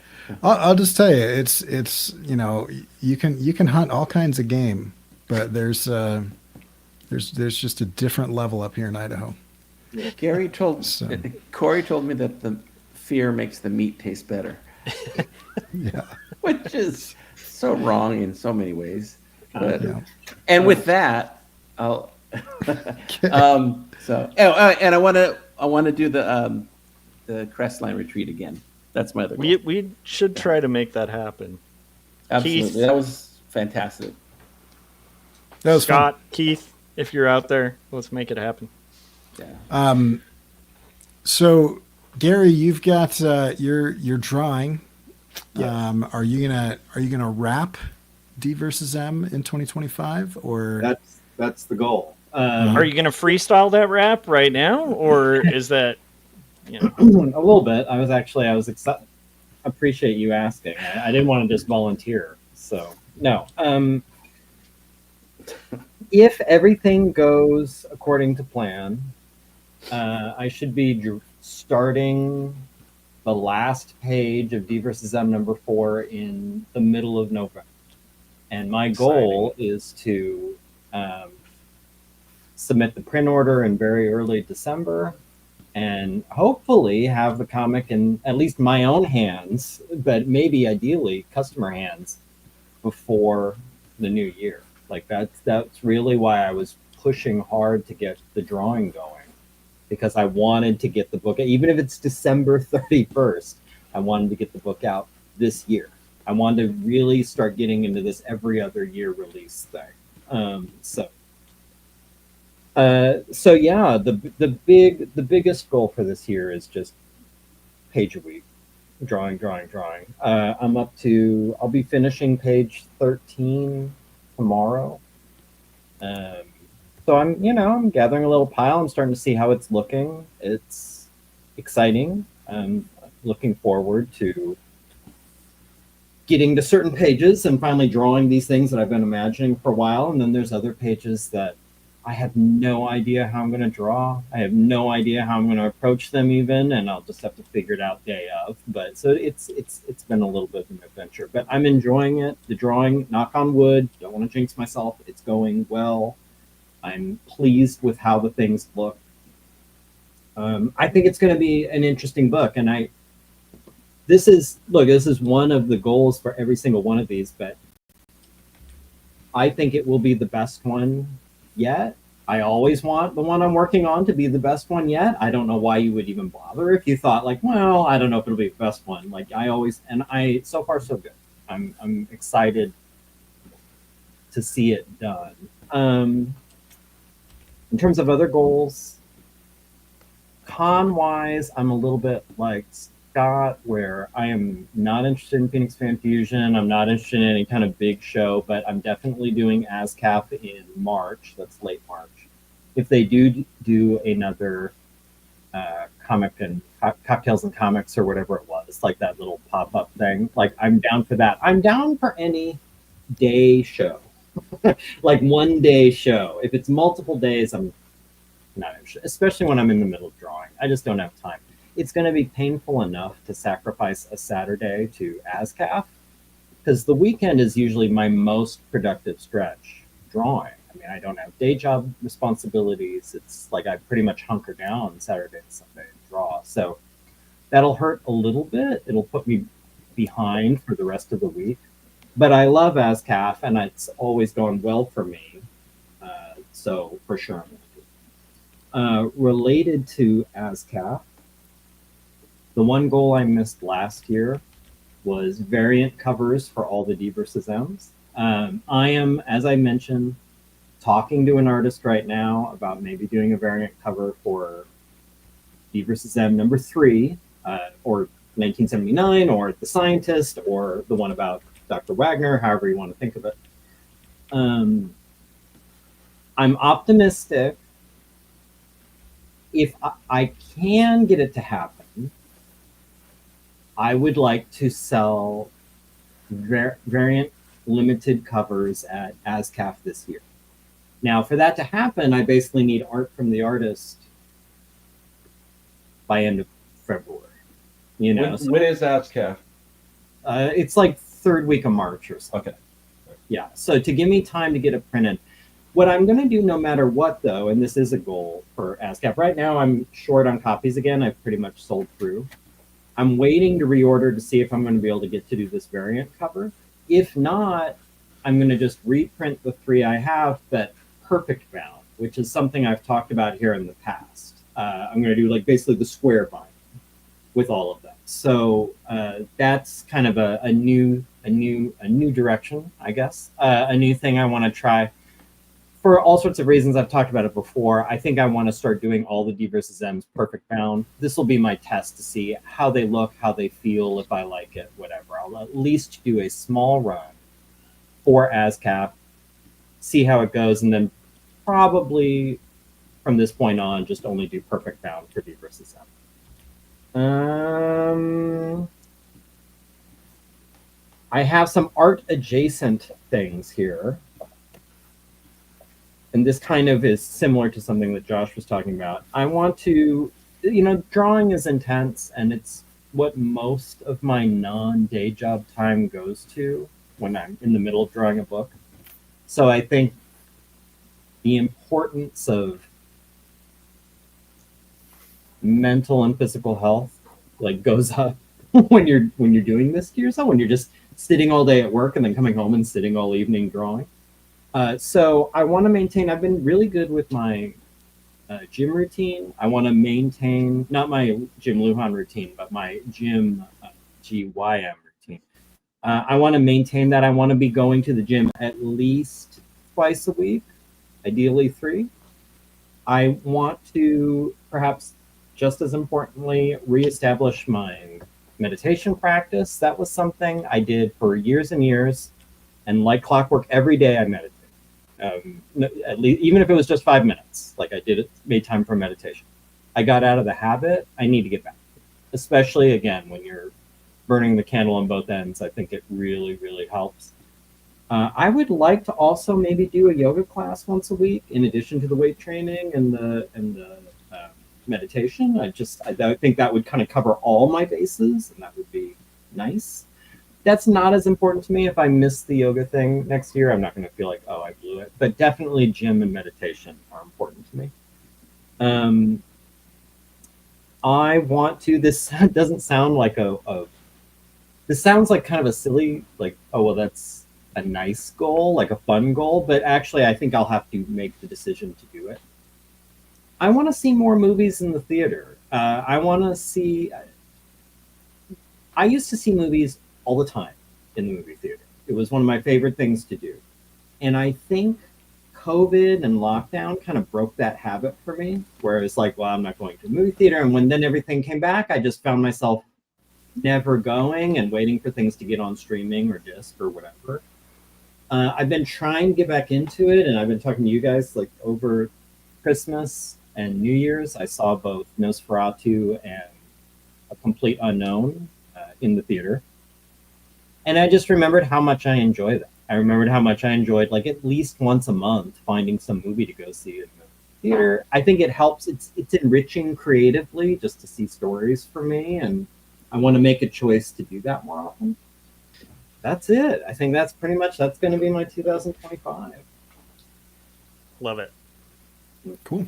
Speaker 1: I'll just tell you, it's you can hunt all kinds of game, but there's just a different level up here in Idaho.
Speaker 4: Corey told me that the fear makes the meat taste better.
Speaker 1: Yeah,
Speaker 4: which is so wrong in so many ways. But, and with that, I'll. And I want to do the Crestline retreat again. That's my other goal.
Speaker 3: We should try to make that happen.
Speaker 4: Absolutely.
Speaker 3: Keith,
Speaker 4: that was fantastic.
Speaker 1: That was
Speaker 3: Scott,
Speaker 1: fun.
Speaker 3: Keith, if you're out there, let's make it happen.
Speaker 4: Yeah.
Speaker 1: So Gary, you've got your drawing.
Speaker 4: Yeah.
Speaker 1: Are you gonna wrap D versus M in 2025, or
Speaker 5: that's the goal?
Speaker 3: Are you gonna freestyle that rap right now, or is that?
Speaker 5: A little bit. I was excited. Appreciate you asking. I didn't want to just volunteer. So no. If everything goes according to plan, I should be starting the last page of D versus M number 4 in the middle of November. And my goal is to submit the print order in very early December, and hopefully have the comic in at least my own hands, but maybe ideally customer hands before the new year. Like that's really why I was pushing hard to get the drawing going, because I wanted to get the book, even if it's December 31st, I wanted to get the book out this year. I wanted to really start getting into this every other year release thing. So yeah, the biggest goal for this year is just page a week, drawing. I'll be finishing page 13 tomorrow. So I'm gathering a little pile. I'm starting to see how it's looking. It's exciting. I'm looking forward to getting to certain pages and finally drawing these things that I've been imagining for a while. And then there's other pages that I have no idea how I'm going to draw. I have no idea how I'm going to approach them even, and I'll just have to figure it out day of. But so it's been a little bit of an adventure, but I'm enjoying it. The drawing, knock on wood, don't want to jinx myself. It's going well. I'm pleased with how the things look. I think it's going to be an interesting book, and this is one of the goals for every single one of these, but I think it will be the best one yet. I always want the one I'm working on to be the best one yet. I don't know why you would even bother if you thought like, well, I don't know if it'll be the best one. Like I always, and I, so far so good. I'm excited to see it done. In terms of other goals, con wise, I'm a little bit like Scott, where I am not interested in Phoenix Fan Fusion. I'm not interested in any kind of big show, but I'm definitely doing ASCAP in March. That's late March. If they do another comic and cocktails and comics or whatever it was, like that little pop up thing, like I'm down for that. I'm down for any day show, like one day show. If it's multiple days, I'm not interested, especially when I'm in the middle of drawing. I just don't have time. It's going to be painful enough to sacrifice a Saturday to ASCAF because the weekend is usually my most productive stretch drawing. I mean, I don't have day job responsibilities. It's like I pretty much hunker down Saturday and Sunday and draw. So that'll hurt a little bit. It'll put me behind for the rest of the week. But I love ASCAF, and it's always gone well for me. So for sure, related to ASCAF, the one goal I missed last year was variant covers for all the D versus M's. I am, as I mentioned, talking to an artist right now about maybe doing a variant cover for D versus M #3, or 1979, or The Scientist, or the one about Dr. Wagner, however you want to think of it. I'm optimistic. If I can get it to happen, I would like to sell variant limited covers at ASCAF this year. Now, for that to happen, I basically need art from the artist by end of February. You know,
Speaker 2: when is ASCAF?
Speaker 5: It's like third week of March or something.
Speaker 2: Okay.
Speaker 5: Yeah. So to give me time to get it printed, what I'm going to do no matter what, though, and this is a goal for ASCAP. Right now, I'm short on copies again. I've pretty much sold through. I'm waiting to reorder to see if I'm going to be able to get to do this variant cover. If not, I'm going to just reprint the 3 I have, but perfect bound, which is something I've talked about here in the past. I'm going to do like basically the square binding with all of them. So that's kind of a new direction, I guess. A new thing I want to try for all sorts of reasons. I've talked about it before. I think I want to start doing all the D versus M's perfect bound. This will be my test to see how they look, how they feel, if I like it, whatever. I'll at least do a small run for ASCAP, see how it goes, and then probably from this point on just only do perfect bound for D versus M. I have some art adjacent things here. And this kind of is similar to something that Josh was talking about. I want to, drawing is intense, and it's what most of my non-day job time goes to when I'm in the middle of drawing a book. So I think the importance of mental and physical health goes up when you're doing this to yourself, when you're just sitting all day at work and then coming home and sitting all evening drawing. So I want to maintain, I've been really good with my gym routine. I want to maintain, not my Jim Lujan routine, but my gym GYM routine. I want to maintain that. I want to be going to the gym at least twice a week, ideally 3. I want to perhaps just as importantly reestablish my meditation practice. That was something I did for years and years, and like clockwork, every day I meditate. At least, even if it was just 5 minutes, like I did it, made time for meditation. I got out of the habit. I need to get back, especially again when you're burning the candle on both ends. I think it really, really helps. I would like to also maybe do a yoga class once a week in addition to the weight training and the meditation. I think that would kind of cover all my bases, and that would be nice. That's not as important to me. If I miss the yoga thing next year, I'm not going to feel like, oh, I blew it. But definitely gym and meditation are important to me. I want to, this doesn't sound like this sounds like kind of a silly, like, oh, well, that's a nice goal, like a fun goal, but actually I think I'll have to make the decision to do it. I want to see more movies in the theater. I want to see. I used to see movies all the time in the movie theater. It was one of my favorite things to do. And I think COVID and lockdown kind of broke that habit for me, where it's like, well, I'm not going to a movie theater. And when then everything came back, I just found myself never going and waiting for things to get on streaming or disc or whatever. I've been trying to get back into it, and I've been talking to you guys like over Christmas and New Year's. I saw both Nosferatu and A Complete Unknown in the theater. And I just remembered how much I enjoy that. I remembered how much I enjoyed, like, at least once a month finding some movie to go see in the theater. I think it helps. It's enriching creatively just to see stories for me, and I want to make a choice to do that more often. That's it. I think that's pretty much, that's going to be my 2025.
Speaker 3: Love it.
Speaker 1: Cool.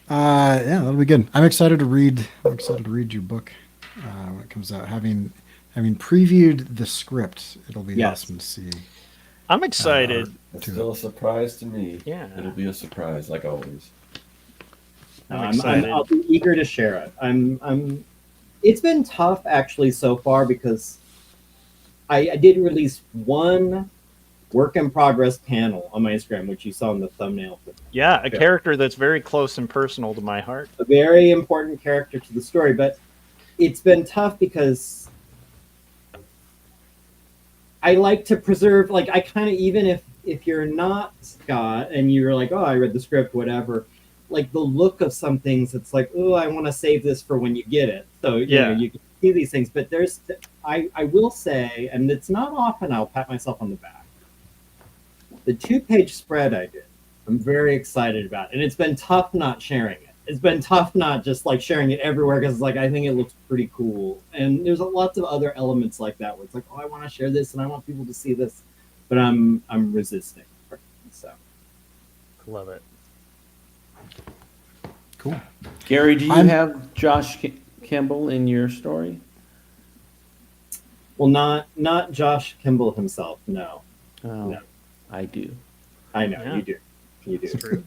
Speaker 1: Yeah, that'll be good. I'm excited to read. I'm excited to read your book when it comes out. Having previewed the script, it'll be awesome to see.
Speaker 3: I'm excited.
Speaker 2: It's still a surprise to me.
Speaker 3: Yeah.
Speaker 2: It'll be a surprise, like always.
Speaker 3: I'm excited.
Speaker 5: I'll be eager to share it. It's been tough actually so far because I did release one work in progress panel on my Instagram, which you saw in the thumbnail.
Speaker 3: Yeah, a character that's very close and personal to my heart.
Speaker 5: A very important character to the story, but it's been tough because I like to preserve, like, I kind of, even if you're not Scott and you're like, oh, I read the script, whatever, like the look of some things, it's like, oh, I want to save this for when you get it. So, you know, you can see these things, but I will say, and it's not often I'll pat myself on the back, the 2-page spread I did, I'm very excited about it. And it's been tough not sharing it. It's been tough not just like sharing it everywhere because it's like, I think it looks pretty cool. And there's lots of other elements like that where it's like, oh, I want to share this and I want people to see this, but I'm resisting. So
Speaker 3: Love it.
Speaker 1: Cool.
Speaker 4: Gary, do you have Josh Kimball in your story?
Speaker 5: Well, not Josh Kimball himself. No.
Speaker 4: Oh,
Speaker 5: No.
Speaker 4: I do.
Speaker 5: I know
Speaker 3: Yeah.
Speaker 5: you do. You do.
Speaker 3: It's true.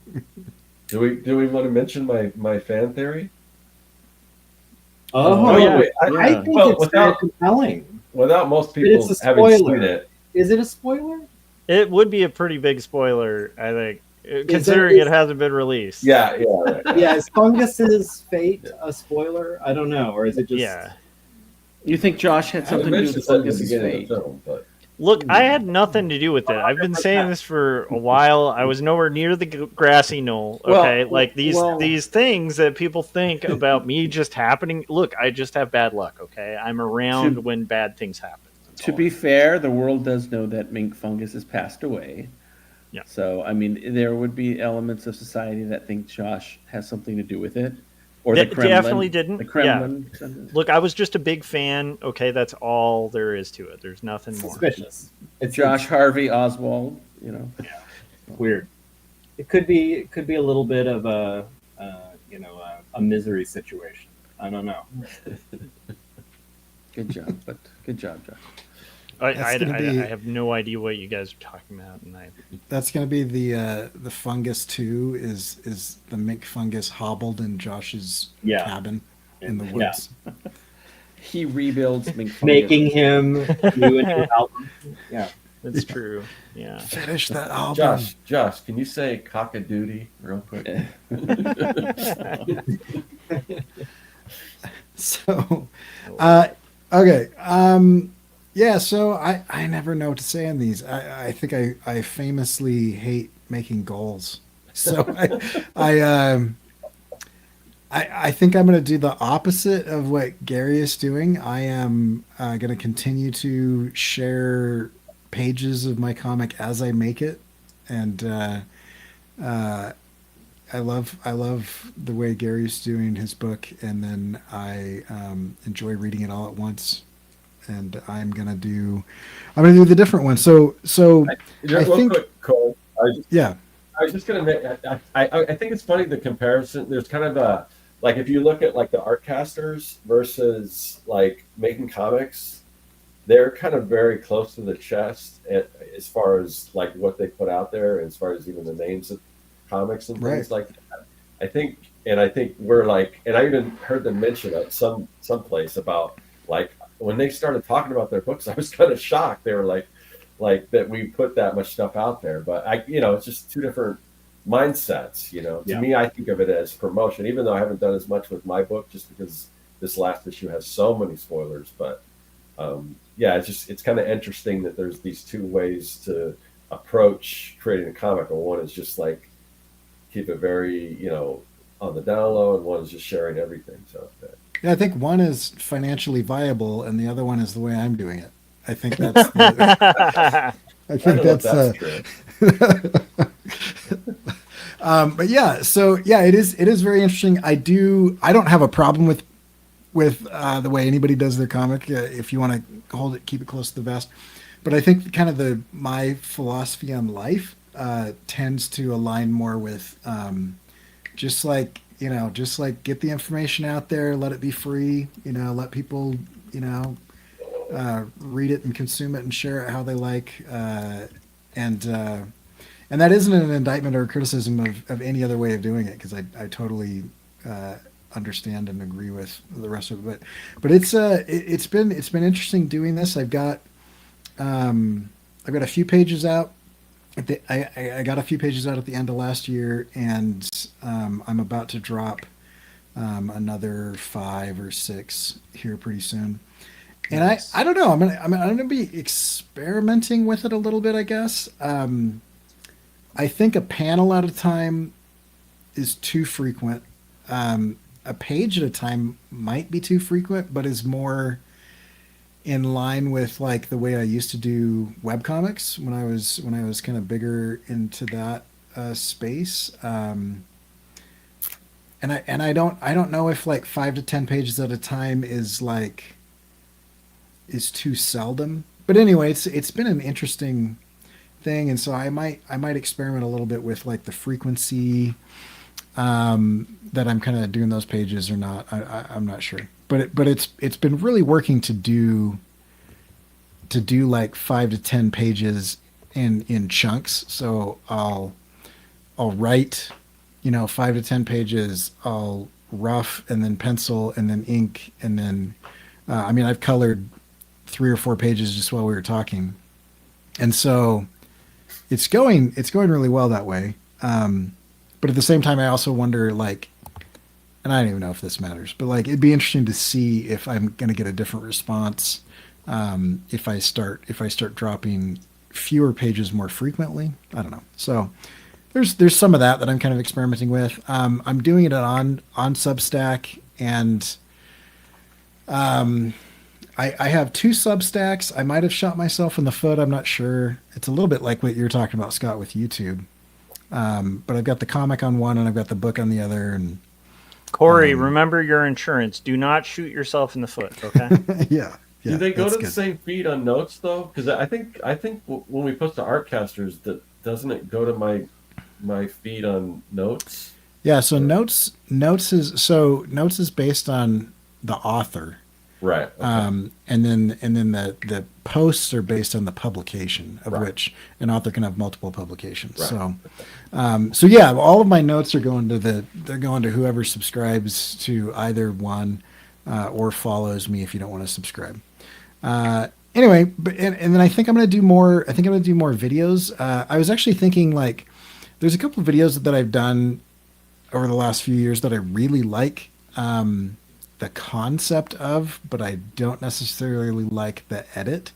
Speaker 2: Do we want to mention my fan theory?
Speaker 5: Oh,
Speaker 3: yeah.
Speaker 2: Wait,
Speaker 5: I think
Speaker 2: well,
Speaker 5: it's very compelling.
Speaker 2: without most
Speaker 5: But
Speaker 2: people
Speaker 5: it's a
Speaker 2: having
Speaker 5: spoiler.
Speaker 2: seen it.
Speaker 5: Is it a spoiler?
Speaker 3: It would be a pretty big spoiler, I think, considering it hasn't been released.
Speaker 2: Yeah, right.
Speaker 5: Yeah, is Fungus's fate a spoiler? I don't know, or is it just?
Speaker 3: Yeah.
Speaker 4: You think Josh had something to do with Fungus's fate?
Speaker 2: But
Speaker 3: Look, I had nothing to do with it. I've been saying this for a while. I was nowhere near the grassy knoll. Okay, like these things that people think about me just happening. Look, I just have bad luck. Okay, I'm around when bad things happen.
Speaker 4: To be fair, the world does know that mink fungus has passed away.
Speaker 3: Yeah.
Speaker 4: So, I mean, there would be elements of society that think Josh has something to do with it. Or
Speaker 3: They
Speaker 4: the Kremlin.
Speaker 3: definitely didn't.
Speaker 4: The Kremlin.
Speaker 3: Look, I was just a big fan. Okay, that's all there is to it. There's nothing more.
Speaker 5: Suspicious. It's
Speaker 4: Josh Harvey Oswald, you know.
Speaker 5: Yeah. Weird. It could be a little bit of a misery situation. I don't know.
Speaker 4: Good job, Josh.
Speaker 3: I
Speaker 1: gonna be-
Speaker 3: have no idea what you guys are talking about, and
Speaker 1: That's going to be the fungus 2 is the mink fungus hobbled in Josh's cabin in the woods.
Speaker 4: He rebuilds mink fungus.
Speaker 5: Making him do a new album. Yeah.
Speaker 3: it's true. Yeah.
Speaker 1: Finish that album.
Speaker 2: Josh, can you say cock-a-doodie real quick?
Speaker 1: So, okay. Yeah, so I never know what to say on these. I think I famously hate making goals. So I think I'm going to do the opposite of what Gary is doing. I am going to continue to share pages of my comic as I make it, and I love the way Gary's doing his book, and then I enjoy reading it all at once. And I'm gonna do the different one. So I think,
Speaker 2: quick, Cole, I was just gonna make. I think it's funny the comparison. There's kind of a like if you look at like the Artcasters versus like making comics, they're kind of very close to the chest as far as like what they put out there, as far as even the names of comics and things like that. I think we're like, and I even heard them mention at some place about like when they started talking about their books, I was kind of shocked. They were like that we put that much stuff out there, but it's just two different mindsets. To me, I think of it as promotion, even though I haven't done as much with my book, just because this last issue has so many spoilers. But it's kind of interesting that there's these two ways to approach creating a comic. And one is just like keep it very, on the down low, and one is just sharing everything. So
Speaker 1: Yeah, I think one is financially viable, and the other one is the way I'm doing it. I think that's. I think that's
Speaker 2: true.
Speaker 1: But yeah, so yeah, it is very interesting. I don't have a problem with the way anybody does their comic. If you want to keep it close to the vest, but I think kind of my philosophy on life tends to align more with just like get the information out there, let it be free, let people read it and consume it and share it how they like, and that isn't an indictment or a criticism of any other way of doing it, because I totally understand and agree with the rest of it. But it's been interesting doing this. I've got a few pages out. I got a few pages out at the end of last year, and I'm about to drop another 5 or 6 here pretty soon. And nice. I don't know. I'm gonna be experimenting with it a little bit, I guess. I think a panel at a time is too frequent. A page at a time might be too frequent, but is more in line with like the way I used to do webcomics when I was kind of bigger into that space. And I don't know if like 5 to 10 pages at a time is too seldom. But anyway, it's been an interesting thing, and so I might experiment a little bit with like the frequency that I'm kind of doing those pages or not. I'm not sure, but it's been really working to do like 5 to 10 pages in chunks. So I'll write 5 to 10 pages. I'll rough and then pencil and then ink and then I've colored 3 or 4 pages just while we were talking, and so it's going really well that way. But at the same time, I also wonder, like, and I don't even know if this matters, but like, it'd be interesting to see if I'm going to get a different response if I start dropping fewer pages more frequently. I don't know. So there's some of that I'm kind of experimenting with. I'm doing it on Substack, and I have 2 Substacks. I might have shot myself in the foot. I'm not sure. It's a little bit like what you're talking about, Scott, with YouTube. But I've got the comic on one and I've got the book on the other. And
Speaker 3: Corey, remember your insurance. Do not shoot yourself in the foot. Okay.
Speaker 1: Yeah.
Speaker 2: Do they go to the same feed on Notes though? Because I think when we post to Artcasters, doesn't it go to my feed on Notes?
Speaker 1: Yeah. So Notes is based on the author.
Speaker 2: Right. Okay.
Speaker 1: And then the posts are based on the publication, of which an author can have multiple publications. Right. So yeah, all of my notes are going to whoever subscribes to either one, or follows me if you don't want to subscribe. Anyway, and then I think I'm going to do more. I think I'm going to do more videos. I was actually thinking, like, there's a couple of videos that I've done over the last few years that I really like. The concept of, but I don't necessarily like the edit.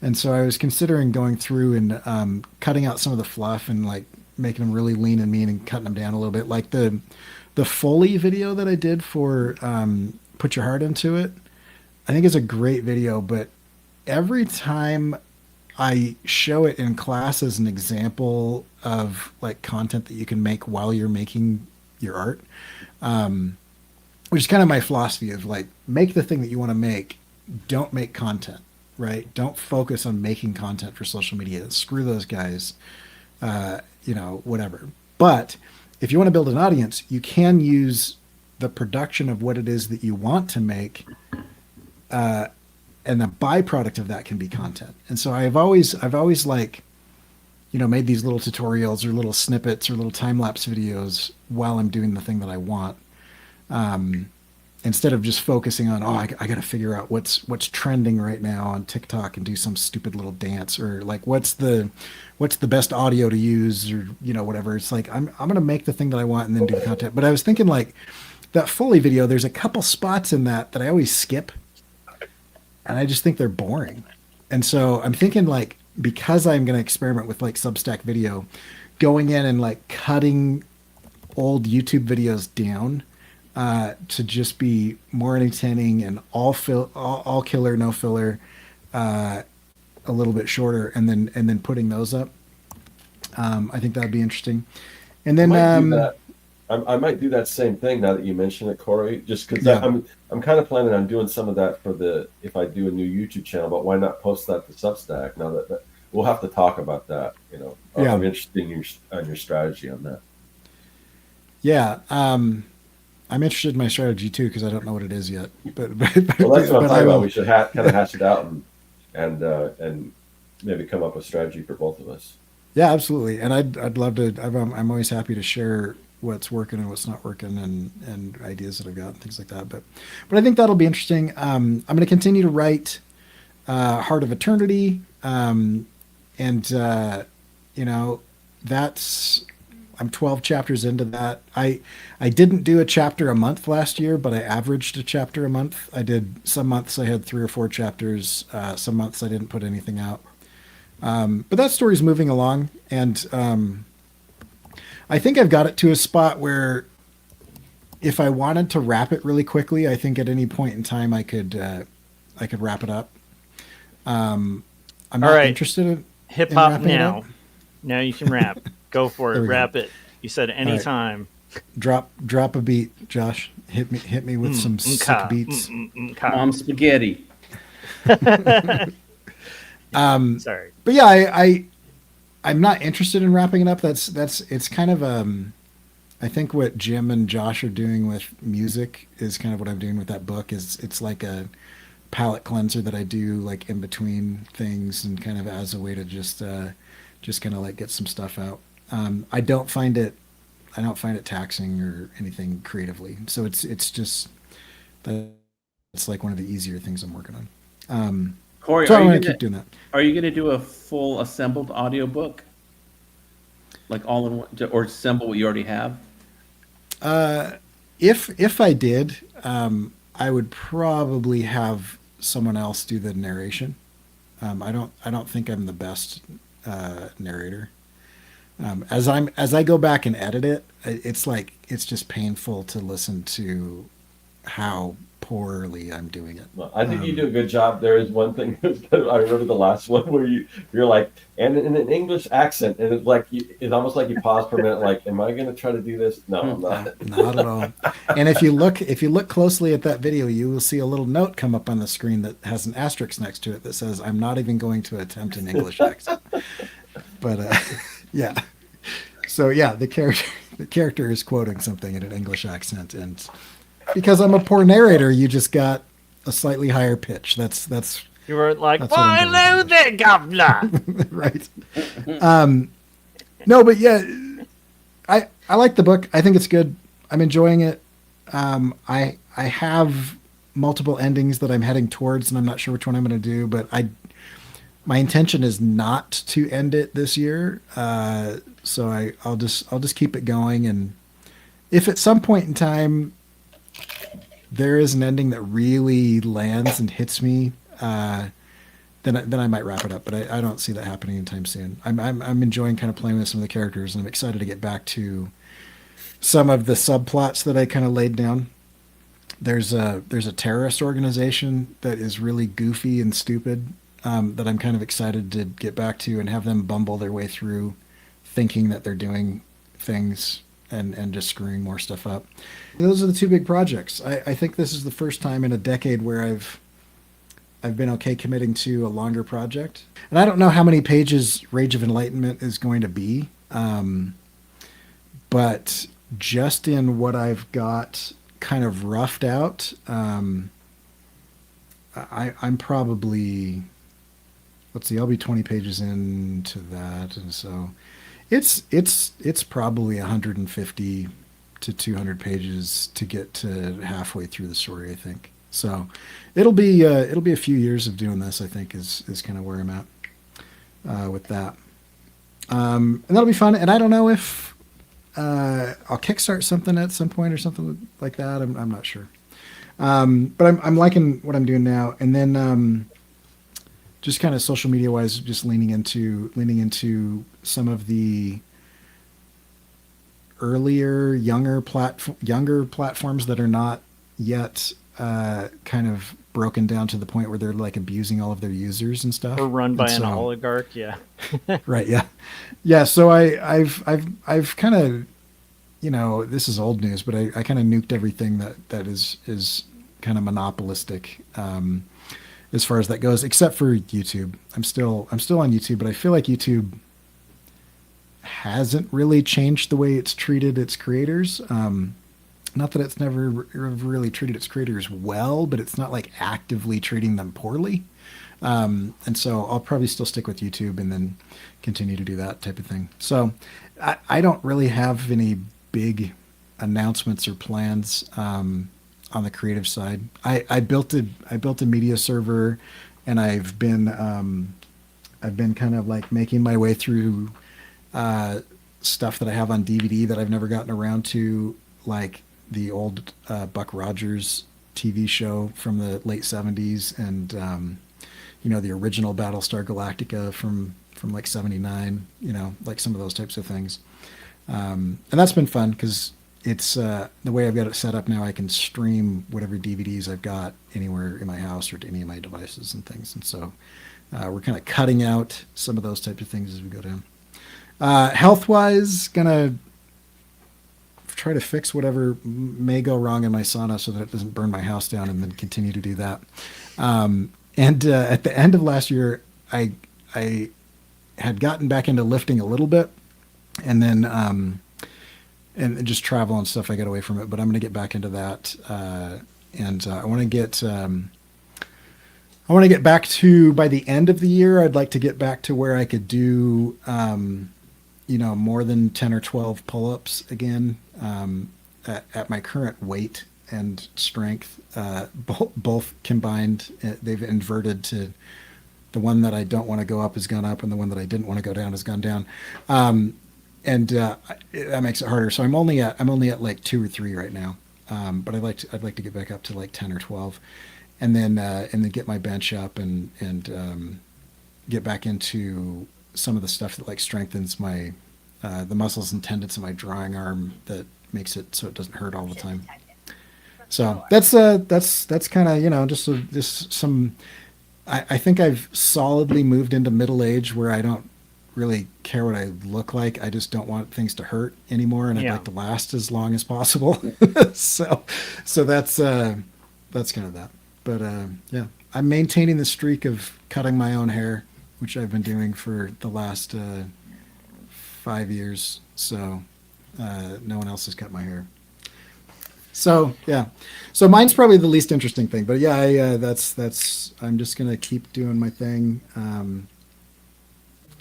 Speaker 1: And so I was considering going through and cutting out some of the fluff and like making them really lean and mean and cutting them down a little bit. Like the Foley video that I did for Put Your Heart Into It, I think is a great video, but every time I show it in class as an example of like content that you can make while you're making your art, which is kind of my philosophy of like, make the thing that you want to make. Don't make content, right? Don't focus on making content for social media. Screw those guys, whatever. But if you want to build an audience, you can use the production of what it is that you want to make and the byproduct of that can be content. And so I've always like, made these little tutorials or little snippets or little time lapse videos while I'm doing the thing that I want. Instead of just focusing on, I got to figure out what's trending right now on TikTok and do some stupid little dance, or like what's the best audio to use, or whatever. It's like I'm gonna make the thing that I want and then do the content. But I was thinking, like, that Foley video, there's a couple spots in that I always skip, and I just think they're boring. And so I'm thinking, like, because I'm gonna experiment with like Substack video, going in and like cutting old YouTube videos down to just be more entertaining and all killer, no filler, a little bit shorter, and then putting those up. I think that'd be interesting. And then
Speaker 2: I might do that same thing now that you mention it, Corey. Just because
Speaker 1: Yeah.
Speaker 2: I'm kind of planning on doing some of that if I do a new YouTube channel. But why not post that to Substack? Now that we'll have to talk about that.
Speaker 1: Yeah.
Speaker 2: I'm interested in your strategy on that.
Speaker 1: Yeah. I'm interested in my strategy too, because I don't know what it is yet. But
Speaker 2: Well, that's what I'm talking about. We should kind of hash it out and maybe come up with strategy for both of us.
Speaker 1: Yeah, absolutely. And I'd love to. I'm always happy to share what's working and what's not working, and ideas that I've got and things like that. But I think that'll be interesting. I'm going to continue to write Heart of Eternity, and that's. I'm 12 chapters into that. I didn't do a chapter a month last year, but I averaged a chapter a month. I did some months I had 3 or 4 chapters. Some months I didn't put anything out. But that story's moving along, and I think I've got it to a spot where if I wanted to wrap it really quickly, I think at any point in time I could wrap it up. I'm not interested in
Speaker 3: hip hop
Speaker 1: wrapping it
Speaker 3: now.
Speaker 1: up.
Speaker 3: Now you can rap. Go for
Speaker 1: There
Speaker 3: it.
Speaker 1: we go.
Speaker 3: Wrap it. You said anytime.
Speaker 1: Drop a beat, Josh. Hit me with some sick beats.
Speaker 4: Mom spaghetti.
Speaker 3: Sorry.
Speaker 1: But yeah, I'm not interested in wrapping it up. It's kind of I think what Jim and Josh are doing with music is kind of what I'm doing with that book. It's like a palate cleanser that I do like in between things, and kind of as a way to just kind of like get some stuff out. I don't find it taxing or anything creatively. So it's just that's like one of the easier things I'm working on.
Speaker 4: Corey,
Speaker 1: So
Speaker 4: are
Speaker 1: I'm
Speaker 4: you
Speaker 1: gonna
Speaker 4: gonna,
Speaker 1: keep doing that.
Speaker 4: are you gonna do a full assembled audiobook? Like all in one, or assemble what you already have?
Speaker 1: If I did, I would probably have someone else do the narration. I don't think I'm the best narrator. As I go back and edit it, it's just painful to listen to how poorly I'm doing it.
Speaker 2: Well, I think you do a good job. There is one thing I remember the last one where you're like, and in an English accent, and it's like it's almost like you pause for a minute, like, am I going to try to do this? No, I'm not.
Speaker 1: Not at all. And if you look closely at that video, you will see a little note come up on the screen that has an asterisk next to it that says, "I'm not even going to attempt an English accent." But yeah. So yeah, the character is quoting something in an English accent, and because I'm a poor narrator, you just got a slightly higher pitch. That's
Speaker 3: You were like,
Speaker 1: That's what I'm
Speaker 3: "Why, hello
Speaker 1: doing.
Speaker 3: there, governor."
Speaker 1: right. No, but yeah, I like the book. I think it's good. I'm enjoying it. I have multiple endings that I'm heading towards, and I'm not sure which one I'm going to do. But my intention is not to end it this year. So I'll just keep it going, and if at some point in time there is an ending that really lands and hits me, then I might wrap it up. But I don't see that happening anytime soon. I'm enjoying kind of playing with some of the characters, and I'm excited to get back to some of the subplots that I kind of laid down. There's a terrorist organization that is really goofy and stupid, that I'm kind of excited to get back to and have them bumble their way through, thinking that they're doing things and just screwing more stuff up. Those are the 2 big projects. I think this is the first time in a decade where I've been okay committing to a longer project. And I don't know how many pages Rage of Enlightenment is going to be, but just in what I've got kind of roughed out, I'm probably, let's see, I'll be 20 pages into that, and so it's probably 150 to 200 pages to get to halfway through the story, I think. So it'll be a few years of doing this, I think, is kind of where I'm at with that. And that'll be fun. And I don't know if I'll kickstart something at some point or something like that. I'm not sure. But I'm liking what I'm doing now. And then just kind of social media wise, just leaning into some of the earlier, younger platforms that are not yet kind of broken down to the point where they're like abusing all of their users and stuff.
Speaker 3: Or run by
Speaker 1: And
Speaker 3: an
Speaker 1: so-
Speaker 3: oligarch, yeah.
Speaker 1: Right. Yeah. Yeah. So I've kind of, this is old news, but I kind of nuked everything that is kind of monopolistic, as far as that goes, except for YouTube. I'm still on YouTube, but I feel like YouTube hasn't really changed the way it's treated its creators. Not that it's never really treated its creators well, but it's not like actively treating them poorly. And so I'll probably still stick with YouTube and then continue to do that type of thing. So I don't really have any big announcements or plans on the creative side. I built a media server, and I've been kind of like making my way through stuff that I have on DVD that I've never gotten around to, like the old Buck Rogers TV show from the late 70s, and the original Battlestar Galactica from like 79, like some of those types of things. And that's been fun because it's the way I've got it set up now. I can stream whatever DVDs I've got anywhere in my house or to any of my devices and things. And so we're kind of cutting out some of those types of things as we go down. Health-wise, gonna try to fix whatever may go wrong in my sauna so that it doesn't burn my house down, and then continue to do that. And at the end of last year, I had gotten back into lifting a little bit, and then and just travel and stuff, I got away from it. But I'm going to get back into that, and I want to get back to, by the end of the year, I'd like to get back to where I could do more than 10 or 12 pull-ups again, at my current weight and strength, both combined. They've inverted to the one that I don't want to go up has gone up, and the one that I didn't want to go down has gone down. And that makes it harder. So I'm only at like 2 or 3 right now. But I'd like to get back up to like 10 or 12, and then get my bench up and get back into some of the stuff that like strengthens my the muscles and tendons in my drawing arm, that makes it so it doesn't hurt all the time. So that's kind of just some. I think I've solidly moved into middle age where I don't really care what I look like. I just don't want things to hurt anymore, and I'd like to last as long as possible. so that's kind of that. But yeah, I'm maintaining the streak of cutting my own hair, which I've been doing for the last 5 years. So no one else has cut my hair. So yeah, so mine's probably the least interesting thing, but yeah, that's I'm just gonna keep doing my thing.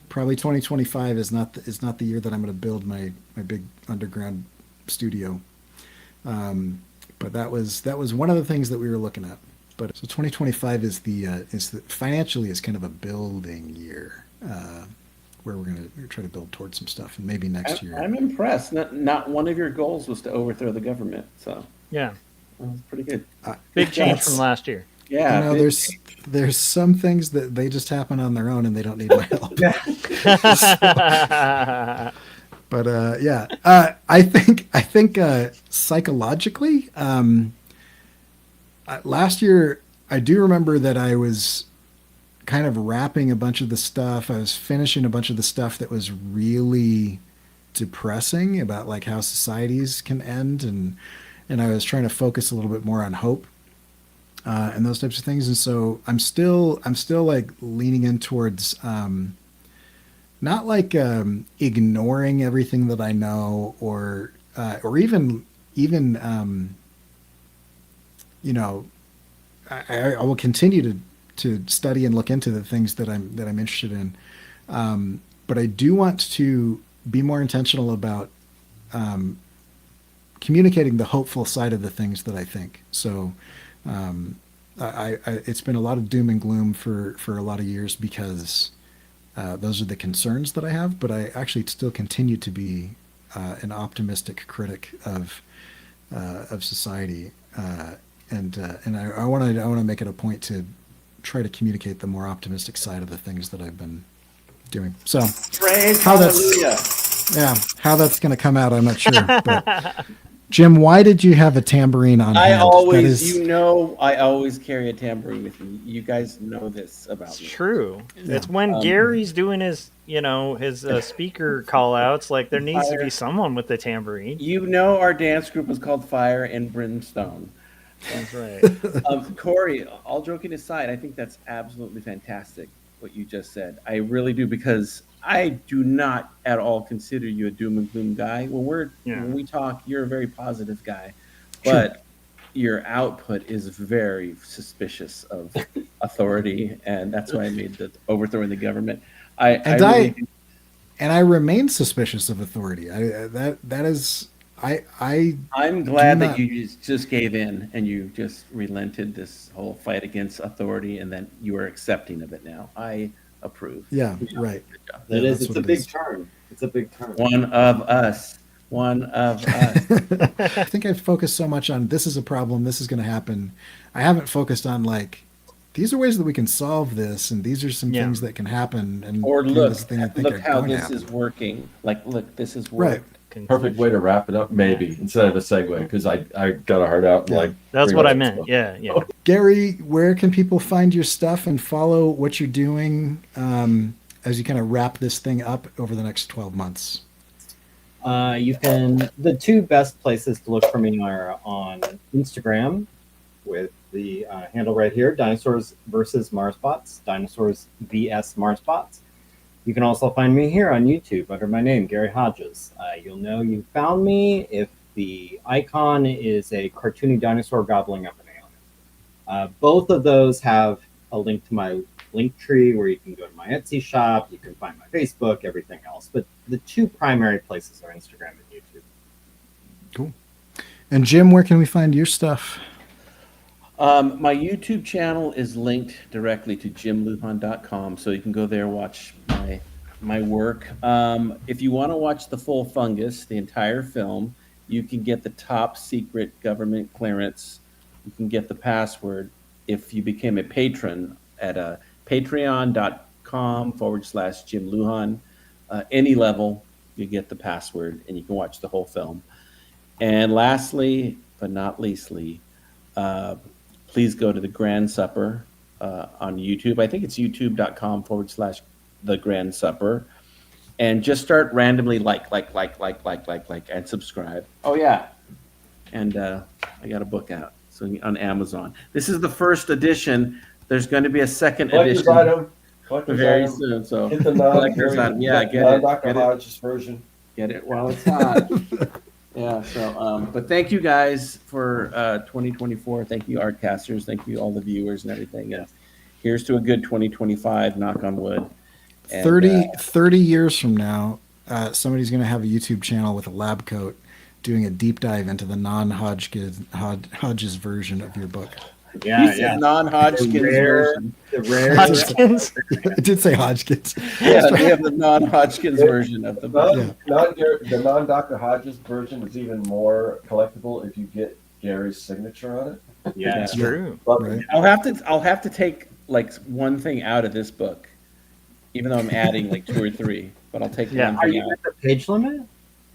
Speaker 1: Probably 2025 is not the year that I'm gonna build my big underground studio. But that was one of the things that we were looking at. But so 2025 is the financially is kind of a building year, where we're going to try to build towards some stuff, and maybe next year.
Speaker 4: I'm impressed. Not one of your goals was to overthrow the government, so
Speaker 3: Yeah.
Speaker 4: that was pretty good.
Speaker 3: Big change from last year.
Speaker 4: Yeah,
Speaker 1: there's some things that they just happen on their own and they don't need my help. But yeah, I think psychologically, last year I do remember that I was kind of wrapping a bunch of the stuff. I was finishing a bunch of the stuff that was really depressing about like how societies can end, and I was trying to focus a little bit more on hope and those types of things. And so I'm still like leaning in towards not like ignoring everything that I know, or even I will continue to study and look into the things that I'm interested in. But I do want to be more intentional about communicating the hopeful side of the things that I think. So it's been a lot of doom and gloom for a lot of years because those are the concerns that I have. But I actually still continue to be an optimistic critic of society, and I want to make it a point to try to communicate the more optimistic side of the things that I've been doing. So
Speaker 4: Praise
Speaker 1: how
Speaker 4: hallelujah.
Speaker 1: how that's going to come out, I'm not sure. But Jim, why did you have a tambourine on
Speaker 4: I
Speaker 1: hand?
Speaker 4: always, I always carry a tambourine with me. You guys know this about
Speaker 3: It's
Speaker 4: me.
Speaker 3: true.
Speaker 1: Yeah.
Speaker 3: It's when Gary's doing his, his speaker call outs, like there needs to be someone with the tambourine.
Speaker 4: You know our dance group was called Fire and Brimstone.
Speaker 3: That's right.
Speaker 4: Corey, all joking aside, I think that's absolutely fantastic what you just said. I really do, because I do not at all consider you a doom and gloom guy. When we talk, you're a very positive guy, but your output is very suspicious of authority, and that's why I made the overthrowing the government. I
Speaker 1: remain suspicious of authority.
Speaker 4: I'm glad that you just gave in and you just relented this whole fight against authority, and then you are accepting of it now. I approve.
Speaker 1: Yeah, right.
Speaker 5: It's a big turn. It's a big turn.
Speaker 4: One of us.
Speaker 1: I think I've focused so much on this is a problem, this is going to happen. I haven't focused on like these are ways that we can solve this, and these are some things that can happen. And
Speaker 4: or look how this
Speaker 1: happen.
Speaker 4: is working. Like, look, this is working.
Speaker 1: Right.
Speaker 2: Perfect way to wrap it up, maybe, instead of a segue, because I got a heart out.
Speaker 1: Yeah.
Speaker 2: Like
Speaker 3: That's what I meant. Yeah.
Speaker 1: Gary, where can people find your stuff and follow what you're doing as you kind of wrap this thing up over the next 12 months?
Speaker 5: The two best places to look for me are on Instagram with the handle right here, Dinosaurs versus Marsbots, Dinosaurs vs Marsbots. You can also find me here on YouTube under my name, Gary Hodges. You'll know you found me if the icon is a cartoony dinosaur gobbling up an alien. Both of those have a link to my link tree where you can go to my Etsy shop, you can find my Facebook, everything else. But the two primary places are Instagram and YouTube.
Speaker 1: Cool. And Jim, where can we find your stuff?
Speaker 4: My YouTube channel is linked directly to jimluhan.com, so you can go there, watch my work. If you want to watch the full fungus, the entire film, you can get the top secret government clearance. You can get the password if you became a patron at patreon.com/Jim Luhan. Any level, you get the password, and you can watch the whole film. And lastly, but not leastly, please go to the Grand Supper on YouTube. I think it's youtube.com/The Grand Supper. And just start randomly like, and subscribe. Oh, yeah. And I got a book out on Amazon. This is the first edition. There's going to be a second edition very soon. So
Speaker 2: hit the
Speaker 4: collector's item. Yeah, get it.
Speaker 2: Dr. Hodges version.
Speaker 4: Get it while it's hot. Yeah, so, but thank you guys for 2024. Thank you, Artcasters. Thank you, all the viewers and everything. And here's to a good 2025, knock on wood. And,
Speaker 1: 30 years from now, somebody's going to have a YouTube channel with a lab coat doing a deep dive into the non-Hodges version of your book.
Speaker 5: Yeah.
Speaker 4: Non-Hodgkin's version.
Speaker 5: The rare
Speaker 3: Hodgkins?
Speaker 1: It did say Hodgkins.
Speaker 4: Yeah, we have the non-Hodgkin's version of the book.
Speaker 2: The non-Dr. Hodges version is even more collectible if you get Gary's signature on it.
Speaker 5: Yeah,
Speaker 3: That's true.
Speaker 1: Right.
Speaker 4: I'll have to take like one thing out of this book, even though I'm adding like 2 or 3. But I'll take one
Speaker 5: Are
Speaker 4: thing
Speaker 5: you
Speaker 4: out.
Speaker 5: at the page limit?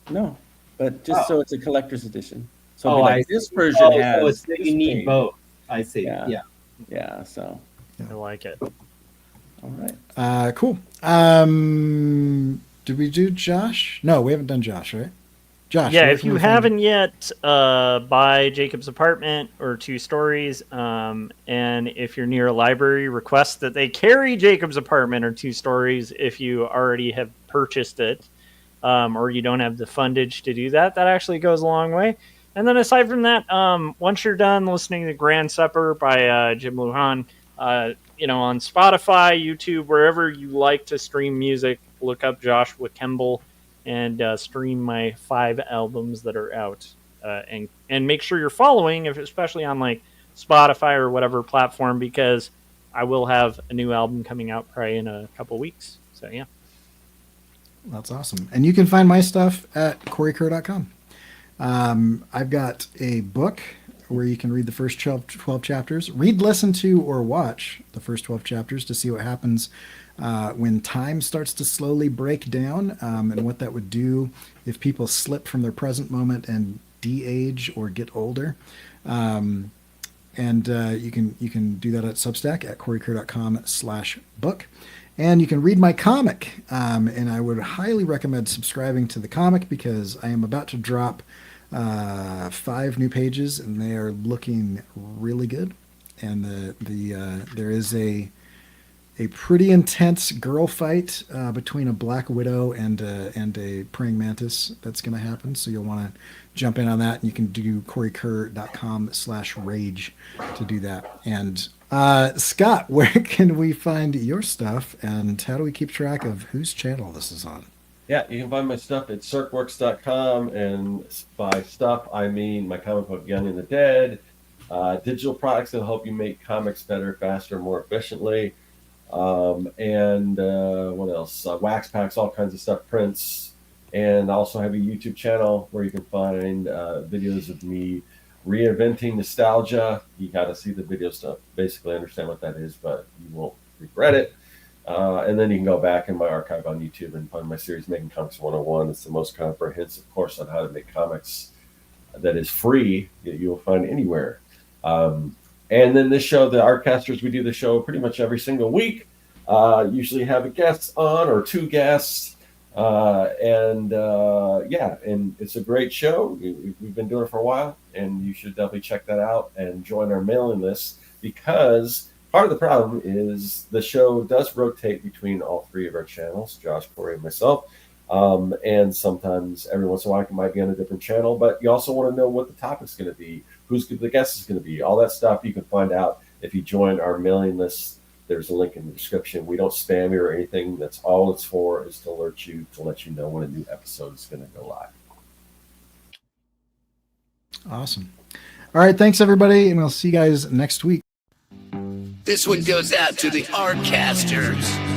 Speaker 4: No, but just so it's a collector's edition. So
Speaker 5: Oh,
Speaker 4: like,
Speaker 5: I
Speaker 4: this
Speaker 5: see.
Speaker 4: version
Speaker 5: So
Speaker 4: has.
Speaker 5: you
Speaker 4: this
Speaker 5: need
Speaker 4: page.
Speaker 5: both. I see.
Speaker 4: Yeah.
Speaker 5: Yeah.
Speaker 4: Yeah. So
Speaker 3: I like it.
Speaker 4: all right.
Speaker 1: Cool. Did we do Josh? No, we haven't done Josh, right? Josh.
Speaker 3: Yeah,
Speaker 1: where
Speaker 3: if
Speaker 1: can
Speaker 3: you
Speaker 1: we find
Speaker 3: haven't yet, buy Jacob's Apartment or 2 Stories. And if you're near a library, request that they carry Jacob's Apartment or 2 Stories if you already have purchased it, or you don't have the fundage to do that. That actually goes a long way. And then aside from that, once you're done listening to Grand Supper by Jim Lujan, on Spotify, YouTube, wherever you like to stream music, look up Joshua Kemble and stream my 5 albums that are out. And make sure you're following, especially on like Spotify or whatever platform, because I will have a new album coming out probably in a couple weeks. So yeah.
Speaker 1: That's awesome. And you can find my stuff at CoreyKerr.com. I've got a book where you can read the first 12 chapters, read, listen to, or watch the first 12 chapters to see what happens when time starts to slowly break down, and what that would do if people slip from their present moment and de-age or get older. And you can do that at Substack at CoreyKerr.com/book. And you can read my comic. And I would highly recommend subscribing to the comic because I am about to drop 5 new pages, and they are looking really good. And there is a pretty intense girl fight between a black widow and a praying mantis that's going to happen. So you'll want to jump in on that, and you can do CoreyKerr.com/rage to do that. And Scott, where can we find your stuff, and how do we keep track of whose channel this is on?
Speaker 2: Yeah, you can find my stuff at circworks.com, and by stuff I mean my comic book Young and the Dead, digital products that help you make comics better, faster, more efficiently, and what else? Wax packs, all kinds of stuff, prints, and I also have a YouTube channel where you can find videos of me reinventing nostalgia. You got to see the video stuff, basically understand what that is, but you won't regret it. And then you can go back in my archive on YouTube and find my series Making Comics 101. It's the most comprehensive course on how to make comics that is free that you'll find anywhere. And then this show, the Artcasters, we do the show pretty much every single week. Usually have a guest on or 2 guests. And it's a great show. We've been doing it for a while, and you should definitely check that out and join our mailing list, because part of the problem is the show does rotate between all 3 of our channels, Josh, Corey, and myself. And sometimes every once in a while I might be on a different channel, but you also want to know what the topic's going to be, who's the guest is going to be, all that stuff you can find out if you join our mailing list. There's a link in the description. We don't spam you or anything. That's all it's for, is to alert you, to let you know when a new episode is going to go live.
Speaker 1: Awesome. All right. Thanks, everybody. And we'll see you guys next week.
Speaker 6: This one goes out to the Artcasters.